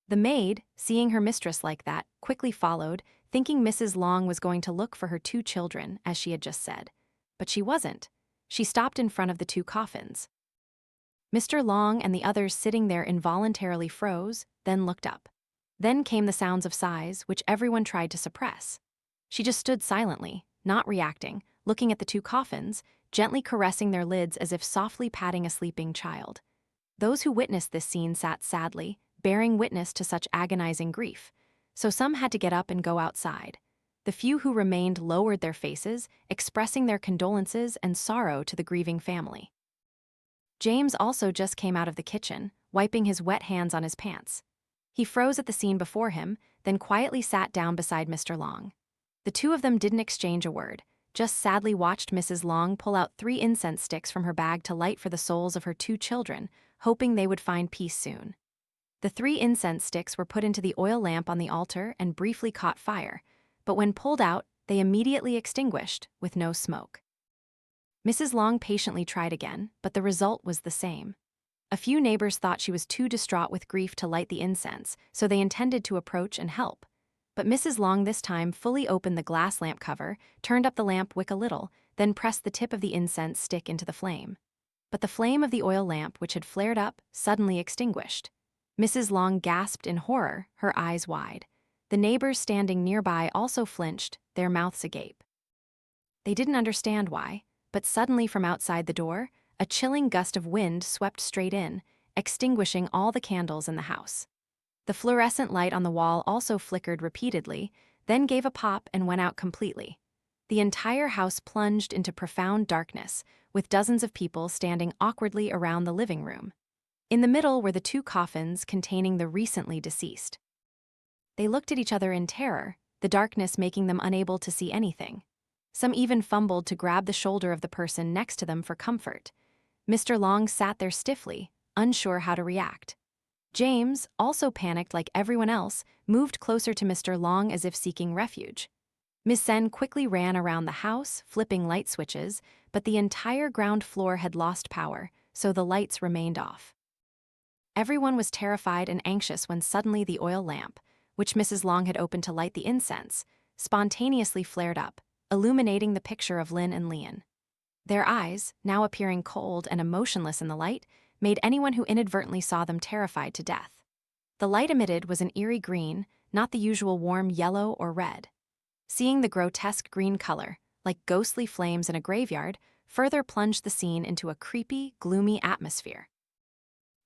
The maid, seeing her mistress like that, quickly followed, thinking Mrs. Long was going to look for her 2 children, as she had just said. But she wasn't. She stopped in front of the 2 coffins. Mr. Long and the others sitting there involuntarily froze, then looked up. Then came the sounds of sighs, which everyone tried to suppress. She just stood silently, not reacting, looking at the 2 coffins, gently caressing their lids as if softly patting a sleeping child. Those who witnessed this scene sat sadly, bearing witness to such agonizing grief, so some had to get up and go outside. The few who remained lowered their faces, expressing their condolences and sorrow to the grieving family. James also just came out of the kitchen, wiping his wet hands on his pants. He froze at the scene before him, then quietly sat down beside Mr. Long. The 2 of them didn't exchange a word, just sadly watched Mrs. Long pull out 3 incense sticks from her bag to light for the souls of her 2 children, hoping they would find peace soon. The 3 incense sticks were put into the oil lamp on the altar and briefly caught fire, but when pulled out, they immediately extinguished, with no smoke. Mrs. Long patiently tried again, but the result was the same. A few neighbors thought she was too distraught with grief to light the incense, so they intended to approach and help. But Mrs. Long this time fully opened the glass lamp cover, turned up the lamp wick a little, then pressed the tip of the incense stick into the flame. But the flame of the oil lamp, which had flared up, suddenly extinguished. Mrs. Long gasped in horror, her eyes wide. The neighbors standing nearby also flinched, their mouths agape. They didn't understand why, but suddenly from outside the door, a chilling gust of wind swept straight in, extinguishing all the candles in the house. The fluorescent light on the wall also flickered repeatedly, then gave a pop and went out completely. The entire house plunged into profound darkness, with dozens of people standing awkwardly around the living room. In the middle were the 2 coffins containing the recently deceased. They looked at each other in terror, the darkness making them unable to see anything. Some even fumbled to grab the shoulder of the person next to them for comfort. Mr. Long sat there stiffly, unsure how to react. James, also panicked like everyone else, moved closer to Mr. Long as if seeking refuge. Miss Sen quickly ran around the house, flipping light switches, but the entire ground floor had lost power, so the lights remained off. Everyone was terrified and anxious when suddenly the oil lamp, which Mrs. Long had opened to light the incense, spontaneously flared up, illuminating the picture of Lin and Lien. Their eyes, now appearing cold and emotionless in the light, made anyone who inadvertently saw them terrified to death. The light emitted was an eerie green, not the usual warm yellow or red. Seeing the grotesque green color, like ghostly flames in a graveyard, further plunged the scene into a creepy, gloomy atmosphere.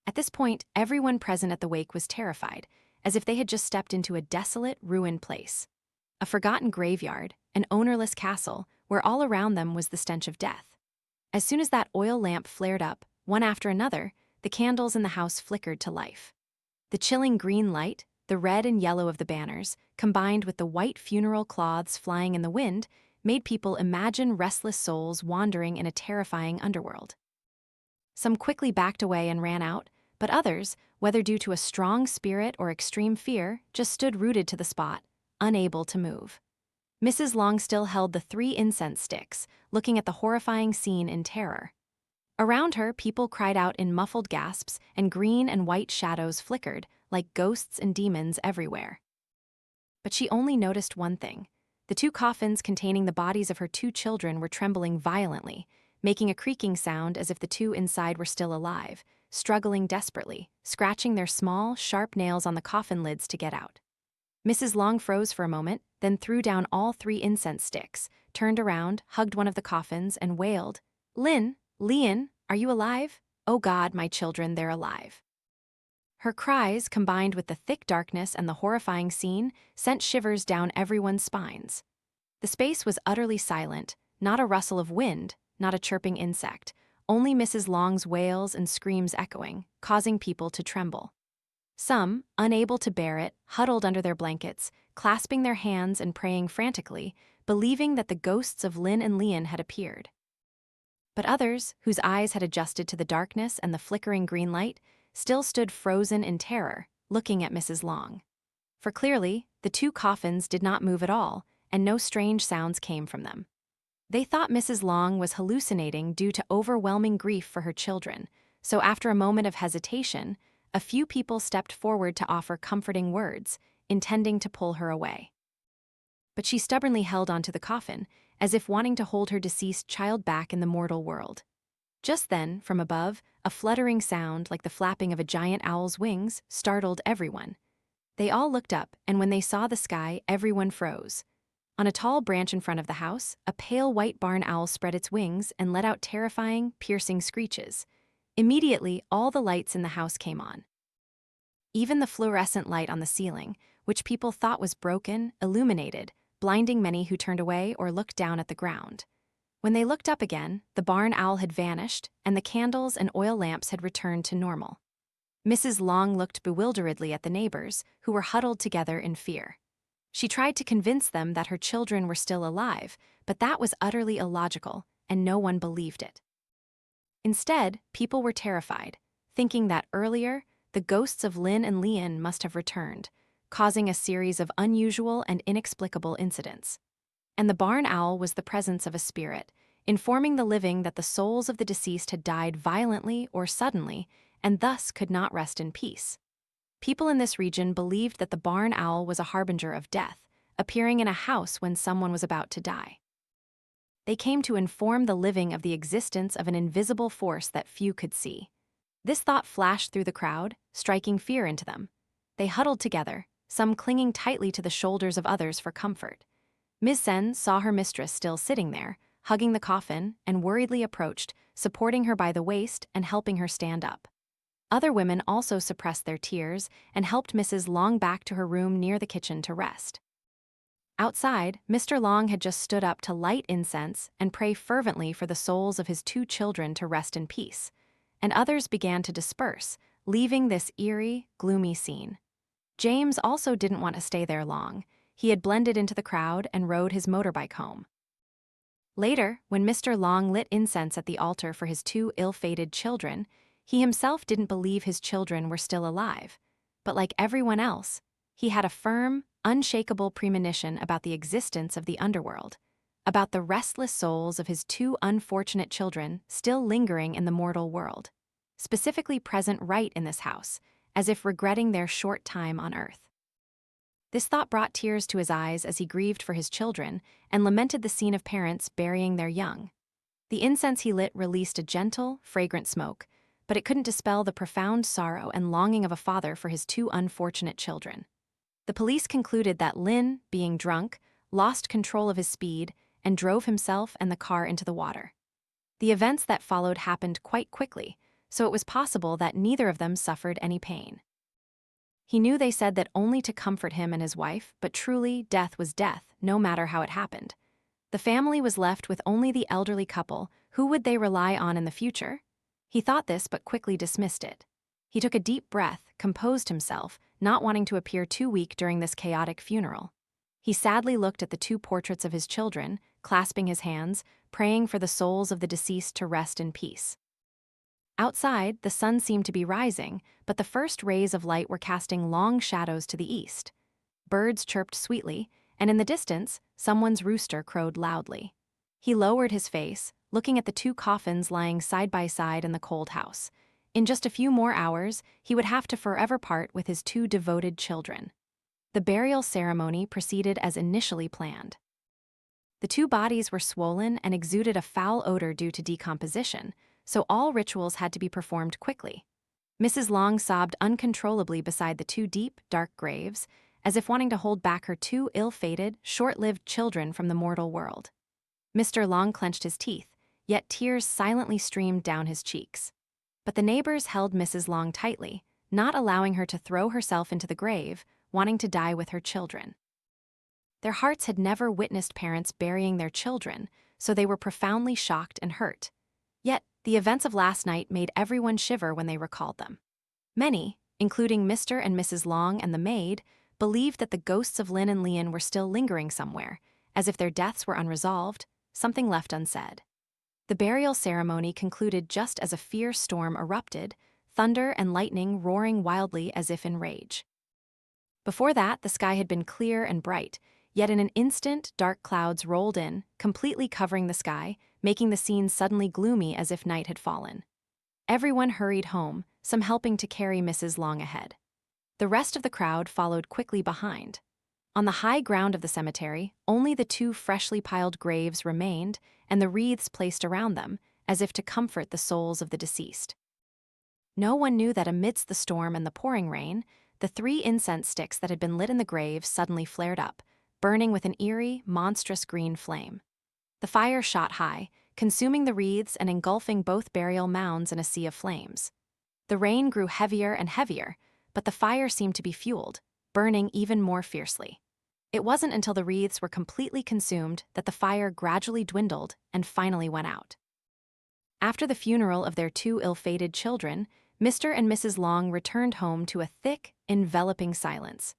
At this point, everyone present at the wake was terrified, as if they had just stepped into a desolate, ruined place. A forgotten graveyard, an ownerless castle, where all around them was the stench of death. As soon as that oil lamp flared up, one after another, the candles in the house flickered to life. The chilling green light, the red and yellow of the banners, combined with the white funeral cloths flying in the wind, made people imagine restless souls wandering in a terrifying underworld. Some quickly backed away and ran out, but others, whether due to a strong spirit or extreme fear, just stood rooted to the spot, unable to move. Mrs. Long still held the 3 incense sticks, looking at the horrifying scene in terror. Around her, people cried out in muffled gasps, and green and white shadows flickered, like ghosts and demons everywhere. But she only noticed one thing. The 2 coffins containing the bodies of her 2 children were trembling violently, making a creaking sound as if the 2 inside were still alive, struggling desperately, scratching their small, sharp nails on the coffin lids to get out. Mrs. Long froze for a moment, then threw down all 3 incense sticks, turned around, hugged one of the coffins, and wailed, "Lin, Lien, are you alive? Oh God, my children, they're alive." Her cries, combined with the thick darkness and the horrifying scene, sent shivers down everyone's spines. The space was utterly silent, not a rustle of wind, not a chirping insect, only Mrs. Long's wails and screams echoing, causing people to tremble. Some, unable to bear it, huddled under their blankets, clasping their hands and praying frantically, believing that the ghosts of Lin and Lien had appeared. But others, whose eyes had adjusted to the darkness and the flickering green light, still stood frozen in terror, looking at Mrs. Long. For clearly, the 2 coffins did not move at all, and no strange sounds came from them. They thought Mrs. Long was hallucinating due to overwhelming grief for her children, so after a moment of hesitation, a few people stepped forward to offer comforting words, intending to pull her away. But she stubbornly held onto the coffin, as if wanting to hold her deceased child back in the mortal world. Just then, from above, a fluttering sound like the flapping of a giant owl's wings startled everyone. They all looked up, and when they saw the sky, everyone froze. On a tall branch in front of the house, a pale white barn owl spread its wings and let out terrifying, piercing screeches. Immediately, all the lights in the house came on. Even the fluorescent light on the ceiling, which people thought was broken, illuminated, blinding many who turned away or looked down at the ground. When they looked up again, the barn owl had vanished, and the candles and oil lamps had returned to normal. Mrs. Long looked bewilderedly at the neighbors, who were huddled together in fear. She tried to convince them that her children were still alive, but that was utterly illogical, and no one believed it. Instead, people were terrified, thinking that earlier, the ghosts of Lin and Lien must have returned, causing a series of unusual and inexplicable incidents. And the barn owl was the presence of a spirit, informing the living that the souls of the deceased had died violently or suddenly, and thus could not rest in peace. People in this region believed that the barn owl was a harbinger of death, appearing in a house when someone was about to die. They came to inform the living of the existence of an invisible force that few could see. This thought flashed through the crowd, striking fear into them. They huddled together, some clinging tightly to the shoulders of others for comfort. Ms. Sen saw her mistress still sitting there, hugging the coffin, and worriedly approached, supporting her by the waist and helping her stand up. Other women also suppressed their tears and helped Mrs. Long back to her room near the kitchen to rest. Outside, Mr. Long had just stood up to light incense and pray fervently for the souls of his 2 children to rest in peace, and others began to disperse, leaving this eerie, gloomy scene. James also didn't want to stay there long. He had blended into the crowd and rode his motorbike home. Later, when Mr. Long lit incense at the altar for his 2 ill-fated children, he himself didn't believe his children were still alive. But like everyone else, he had a firm, unshakable premonition about the existence of the underworld, about the restless souls of his 2 unfortunate children still lingering in the mortal world, specifically present right in this house, as if regretting their short time on earth. This thought brought tears to his eyes as he grieved for his children and lamented the scene of parents burying their young. The incense he lit released a gentle, fragrant smoke, but it couldn't dispel the profound sorrow and longing of a father for his 2 unfortunate children. The police concluded that Lin, being drunk, lost control of his speed and drove himself and the car into the water. The events that followed happened quite quickly, so it was possible that neither of them suffered any pain. He knew they said that only to comfort him and his wife, but truly, death was death, no matter how it happened. The family was left with only the elderly couple. Who would they rely on in the future? He thought this but quickly dismissed it. He took a deep breath, composed himself, not wanting to appear too weak during this chaotic funeral. He sadly looked at the 2 portraits of his children, clasping his hands, praying for the souls of the deceased to rest in peace. Outside, the sun seemed to be rising, but the first rays of light were casting long shadows to the east. Birds chirped sweetly, and in the distance, someone's rooster crowed loudly. He lowered his face, looking at the two coffins lying side by side in the cold house. In just a few more hours, he would have to forever part with his two devoted children. The burial ceremony proceeded as initially planned. The two bodies were swollen and exuded a foul odor due to decomposition, so all rituals had to be performed quickly. Mrs. Long sobbed uncontrollably beside the two deep, dark graves, as if wanting to hold back her two ill-fated, short-lived children from the mortal world. Mr. Long clenched his teeth, yet tears silently streamed down his cheeks. But the neighbors held Mrs. Long tightly, not allowing her to throw herself into the grave, wanting to die with her children. Their hearts had never witnessed parents burying their children, so they were profoundly shocked and hurt. Yet, the events of last night made everyone shiver when they recalled them. Many, including Mr. and Mrs. Long and the maid, believed that the ghosts of Lin and Lien were still lingering somewhere, as if their deaths were unresolved, something left unsaid. The burial ceremony concluded just as a fierce storm erupted, thunder and lightning roaring wildly as if in rage. Before that, the sky had been clear and bright, yet in an instant, dark clouds rolled in, completely covering the sky, making the scene suddenly gloomy as if night had fallen. Everyone hurried home, some helping to carry Mrs. Long ahead. The rest of the crowd followed quickly behind. On the high ground of the cemetery, only the two freshly piled graves remained and the wreaths placed around them, as if to comfort the souls of the deceased. No one knew that amidst the storm and the pouring rain, the 3 incense sticks that had been lit in the grave suddenly flared up, burning with an eerie, monstrous green flame. The fire shot high, consuming the wreaths and engulfing both burial mounds in a sea of flames. The rain grew heavier and heavier, but the fire seemed to be fueled, burning even more fiercely. It wasn't until the wreaths were completely consumed that the fire gradually dwindled and finally went out. After the funeral of their 2 ill-fated children, Mr. and Mrs. Long returned home to a thick, enveloping silence.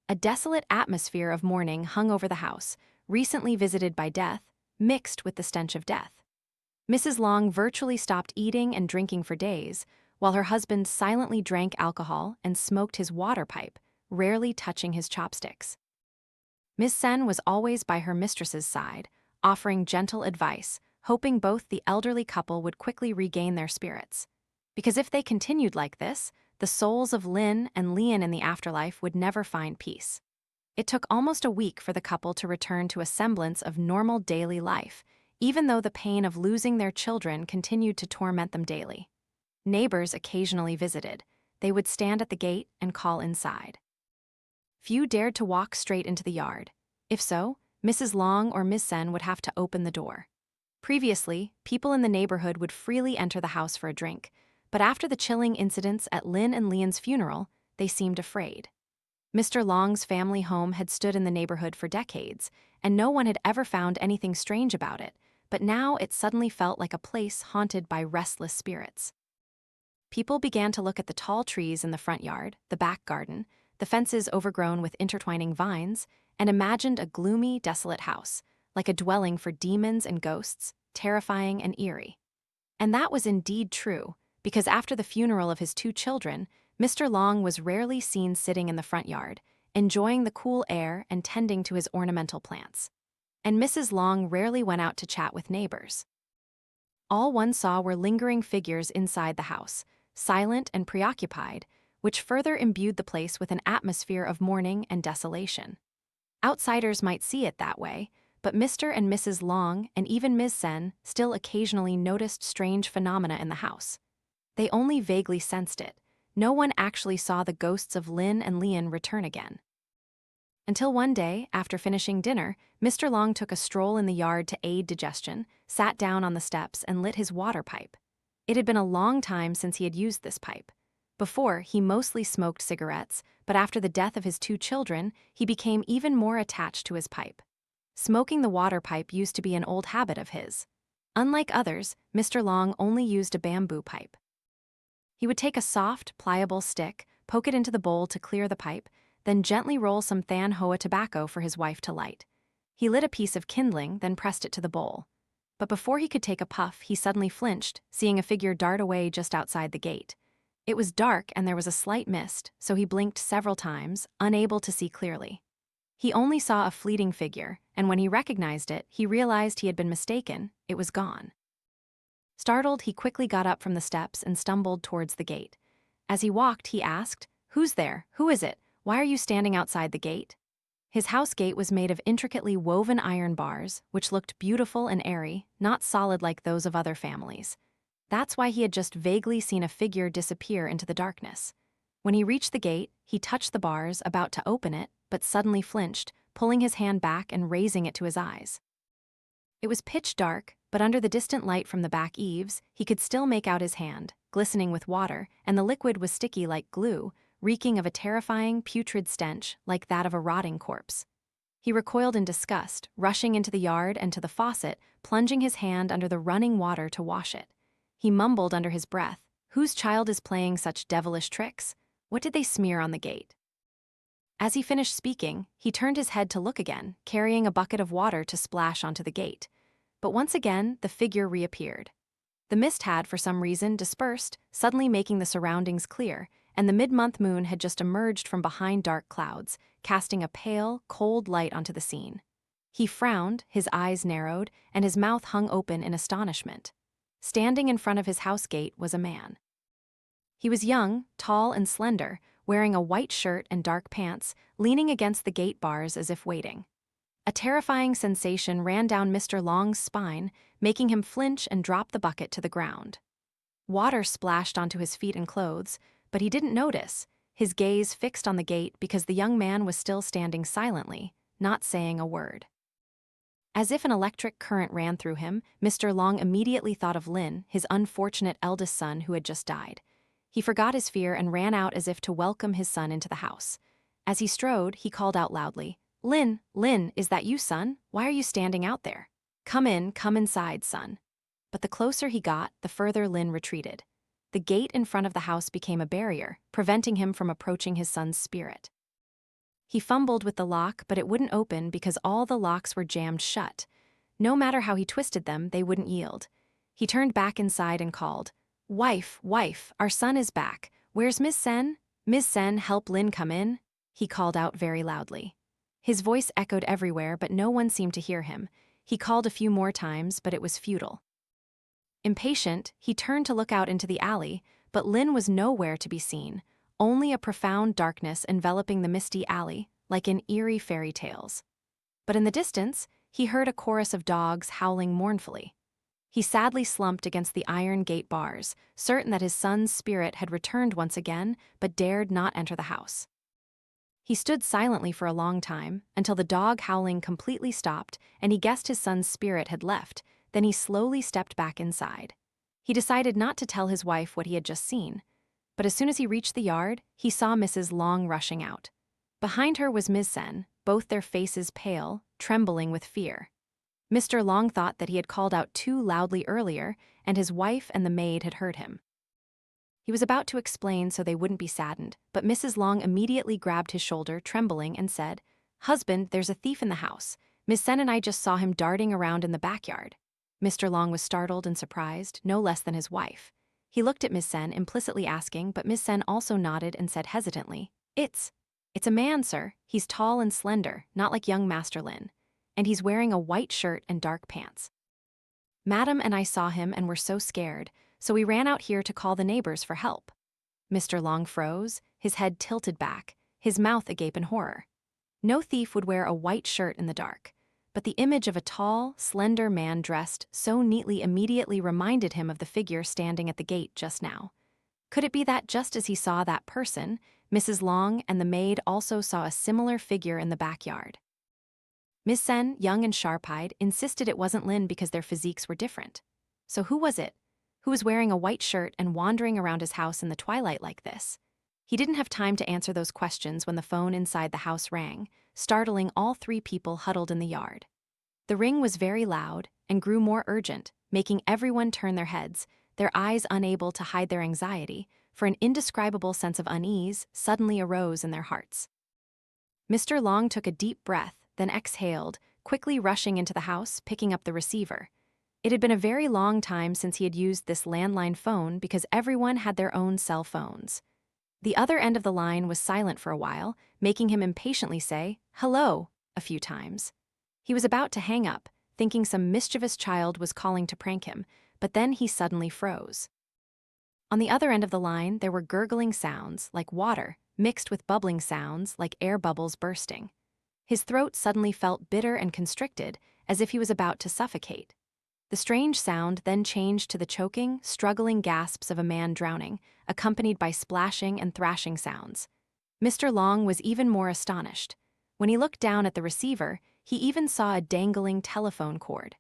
A desolate atmosphere of mourning hung over the house, recently visited by death, mixed with the stench of death. Mrs. Long virtually stopped eating and drinking for days, while her husband silently drank alcohol and smoked his water pipe, rarely touching his chopsticks. Miss Sen was always by her mistress's side, offering gentle advice, hoping both the elderly couple would quickly regain their spirits. Because if they continued like this, the souls of Lin and Lien in the afterlife would never find peace. It took almost a week for the couple to return to a semblance of normal daily life, even though the pain of losing their children continued to torment them daily. Neighbors occasionally visited. They would stand at the gate and call inside. Few dared to walk straight into the yard. If so, Mrs. Long or Miss Sen would have to open the door. Previously, people in the neighborhood would freely enter the house for a drink, but after the chilling incidents at Lin and Lien's funeral, they seemed afraid. Mr. Long's family home had stood in the neighborhood for decades, and no one had ever found anything strange about it, but now it suddenly felt like a place haunted by restless spirits. People began to look at the tall trees in the front yard, the back garden, the fences overgrown with intertwining vines, and imagined a gloomy, desolate house, like a dwelling for demons and ghosts, terrifying and eerie. And that was indeed true, because after the funeral of his 2 children, Mr. Long was rarely seen sitting in the front yard, enjoying the cool air and tending to his ornamental plants. And Mrs. Long rarely went out to chat with neighbors. All one saw were lingering figures inside the house, silent and preoccupied, which further imbued the place with an atmosphere of mourning and desolation. Outsiders might see it that way, but Mr. and Mrs. Long and even Ms. Sen still occasionally noticed strange phenomena in the house. They only vaguely sensed it. No one actually saw the ghosts of Lin and Lien return again. Until one day, after finishing dinner, Mr. Long took a stroll in the yard to aid digestion, sat down on the steps and lit his water pipe. It had been a long time since he had used this pipe. Before, he mostly smoked cigarettes, but after the death of his 2 children, he became even more attached to his pipe. Smoking the water pipe used to be an old habit of his. Unlike others, Mr. Long only used a bamboo pipe. He would take a soft, pliable stick, poke it into the bowl to clear the pipe, then gently roll some Than Hoa tobacco for his wife to light. He lit a piece of kindling, then pressed it to the bowl. but before he could take a puff, he suddenly flinched, seeing a figure dart away just outside the gate. It was dark and there was a slight mist, so he blinked several times, unable to see clearly. He only saw a fleeting figure, and when he recognized it, he realized he had been mistaken. It was gone. Startled, he quickly got up from the steps and stumbled towards the gate. As he walked, he asked, "Who's there? Who is it? Why are you standing outside the gate?" His house gate was made of intricately woven iron bars, which looked beautiful and airy, not solid like those of other families. That's why he had just vaguely seen a figure disappear into the darkness. When he reached the gate, he touched the bars, about to open it, but suddenly flinched, pulling his hand back and raising it to his eyes. It was pitch dark, but under the distant light from the back eaves, he could still make out his hand, glistening with water, and the liquid was sticky like glue, reeking of a terrifying, putrid stench like that of a rotting corpse. He recoiled in disgust, rushing into the yard and to the faucet, plunging his hand under the running water to wash it. He mumbled under his breath, "Whose child is playing such devilish tricks? What did they smear on the gate?" As he finished speaking, he turned his head to look again, carrying a bucket of water to splash onto the gate. But once again, the figure reappeared. The mist had, for some reason, dispersed, suddenly making the surroundings clear, and the mid-month moon had just emerged from behind dark clouds, casting a pale, cold light onto the scene. He frowned, his eyes narrowed, and his mouth hung open in astonishment. Standing in front of his house gate was a man. He was young, tall, and slender, wearing a white shirt and dark pants, leaning against the gate bars as if waiting. A terrifying sensation ran down Mr. Long's spine, making him flinch and drop the bucket to the ground. Water splashed onto his feet and clothes, but he didn't notice, his gaze fixed on the gate because the young man was still standing silently, not saying a word. As if an electric current ran through him, Mr. Long immediately thought of Lin, his unfortunate eldest son who had just died. He forgot his fear and ran out as if to welcome his son into the house. As he strode, he called out loudly, "Lin, Lin, is that you, son? Why are you standing out there? Come inside, son." But the closer he got, the further Lin retreated. The gate in front of the house became a barrier, preventing him from approaching his son's spirit. He fumbled with the lock, but it wouldn't open because all the locks were jammed shut. No matter how he twisted them, they wouldn't yield. He turned back inside and called, "Wife, wife, our son is back. Where's Miss Sen? Miss Sen, help Lin come in," he called out very loudly. His voice echoed everywhere, but no one seemed to hear him. He called a few more times, but it was futile. Impatient, he turned to look out into the alley, but Lin was nowhere to be seen, only a profound darkness enveloping the misty alley, like in eerie fairy tales. But in the distance, he heard a chorus of dogs howling mournfully. He sadly slumped against the iron gate bars, certain that his son's spirit had returned once again, but dared not enter the house. He stood silently for a long time, until the dog howling completely stopped and he guessed his son's spirit had left. Then he slowly stepped back inside. He decided not to tell his wife what he had just seen. But as soon as he reached the yard, he saw Mrs. Long rushing out. Behind her was Miss Sen, both their faces pale, trembling with fear. Mr. Long thought that he had called out too loudly earlier, and his wife and the maid had heard him. He was about to explain so they wouldn't be saddened, but Mrs. Long immediately grabbed his shoulder, trembling, and said, "Husband, there's a thief in the house. Miss Sen and I just saw him darting around in the backyard." Mr. Long was startled and surprised, no less than his wife. He looked at Miss Sen, implicitly asking, but Miss Sen also nodded and said hesitantly, It's a man, sir. He's tall and slender, not like young Master Lin. And he's wearing a white shirt and dark pants." "Madam and I saw him and were so scared, so we ran out here to call the neighbors for help." Mr. Long froze, his head tilted back, his mouth agape in horror. No thief would wear a white shirt in the dark. But the image of a tall, slender man dressed so neatly immediately reminded him of the figure standing at the gate just now. Could it be that just as he saw that person, Mrs. Long and the maid also saw a similar figure in the backyard? Miss Sen, young and sharp-eyed, insisted it wasn't Lin because their physiques were different. So who was it? Who was wearing a white shirt and wandering around his house in the twilight like this? He didn't have time to answer those questions when the phone inside the house rang, startling all three people huddled in the yard. The ring was very loud and grew more urgent, making everyone turn their heads, their eyes unable to hide their anxiety, for an indescribable sense of unease suddenly arose in their hearts. Mr. Long took a deep breath, then exhaled, quickly rushing into the house, picking up the receiver. It had been a very long time since he had used this landline phone because everyone had their own cell phones. The other end of the line was silent for a while, making him impatiently say, "Hello," a few times. He was about to hang up, thinking some mischievous child was calling to prank him, but then he suddenly froze. On the other end of the line, there were gurgling sounds, like water, mixed with bubbling sounds, like air bubbles bursting. His throat suddenly felt bitter and constricted, as if he was about to suffocate. The strange sound then changed to the choking, struggling gasps of a man drowning, accompanied by splashing and thrashing sounds. Mr. Long was even more astonished. When he looked down at the receiver, he even saw a dangling telephone cord.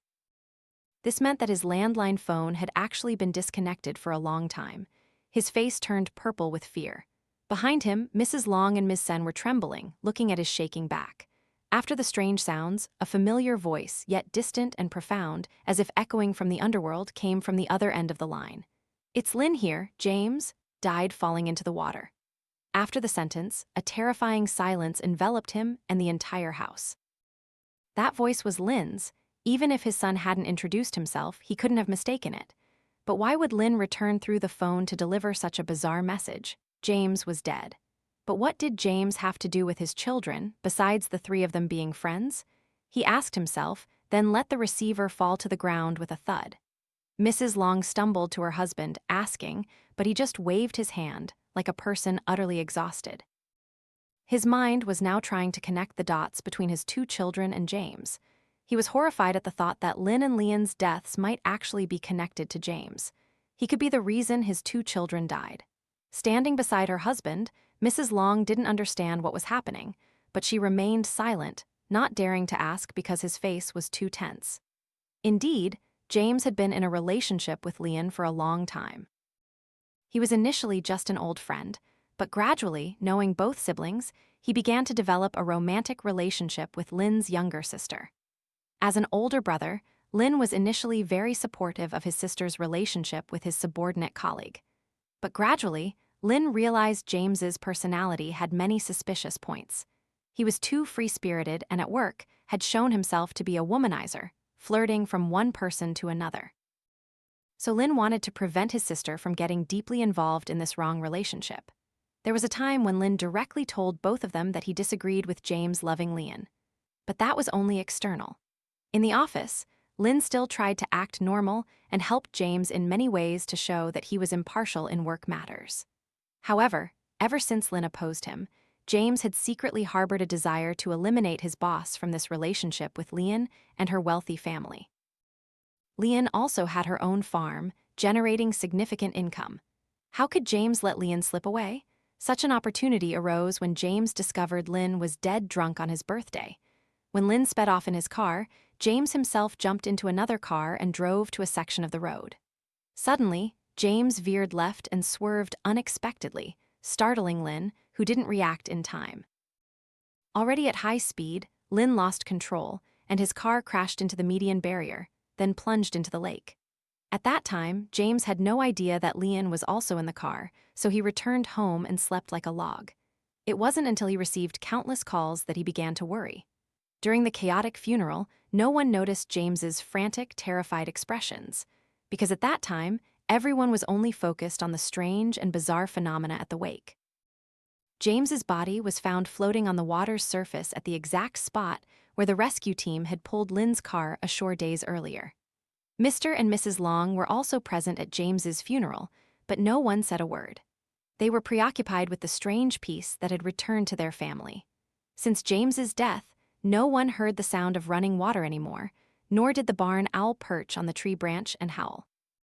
This meant that his landline phone had actually been disconnected for a long time. His face turned purple with fear. Behind him, Mrs. Long and Miss Sen were trembling, looking at his shaking back. After the strange sounds, a familiar voice, yet distant and profound, as if echoing from the underworld, came from the other end of the line. "It's Lin here, James," died falling into the water. After the sentence, a terrifying silence enveloped him and the entire house. That voice was Lin's. Even if his son hadn't introduced himself, he couldn't have mistaken it. But why would Lin return through the phone to deliver such a bizarre message? James was dead. But what did James have to do with his children, besides the three of them being friends? He asked himself, then let the receiver fall to the ground with a thud. Mrs. Long stumbled to her husband, asking, but he just waved his hand, like a person utterly exhausted. His mind was now trying to connect the dots between his two children and James. He was horrified at the thought that Lin and Lien's deaths might actually be connected to James. He could be the reason his two children died. Standing beside her husband, Mrs. Long didn't understand what was happening, but she remained silent, not daring to ask because his face was too tense. Indeed, James had been in a relationship with Lien for a long time. He was initially just an old friend, but gradually, knowing both siblings, he began to develop a romantic relationship with Lin's younger sister. As an older brother, Lin was initially very supportive of his sister's relationship with his subordinate colleague. But gradually, Lin realized James's personality had many suspicious points. He was too free-spirited and at work had shown himself to be a womanizer, flirting from one person to another. So Lin wanted to prevent his sister from getting deeply involved in this wrong relationship. There was a time when Lin directly told both of them that he disagreed with James loving Lien. But that was only external. In the office, Lin still tried to act normal and help James in many ways to show that he was impartial in work matters. However, ever since Lin opposed him, James had secretly harbored a desire to eliminate his boss from this relationship with Lien and her wealthy family. Lien also had her own farm, generating significant income. How could James let Lien slip away? Such an opportunity arose when James discovered Lin was dead drunk on his birthday. When Lin sped off in his car, James himself jumped into another car and drove to a section of the road. Suddenly, James veered left and swerved unexpectedly, startling Lin, who didn't react in time. Already at high speed, Lin lost control, and his car crashed into the median barrier, then plunged into the lake. At that time, James had no idea that Lien was also in the car, so he returned home and slept like a log. It wasn't until he received countless calls that he began to worry. During the chaotic funeral, no one noticed James's frantic, terrified expressions, because at that time, everyone was only focused on the strange and bizarre phenomena at the wake. James's body was found floating on the water's surface at the exact spot where the rescue team had pulled Lin's car ashore days earlier. Mr. and Mrs. Long were also present at James's funeral, but no one said a word. They were preoccupied with the strange peace that had returned to their family. Since James's death, no one heard the sound of running water anymore, nor did the barn owl perch on the tree branch and howl.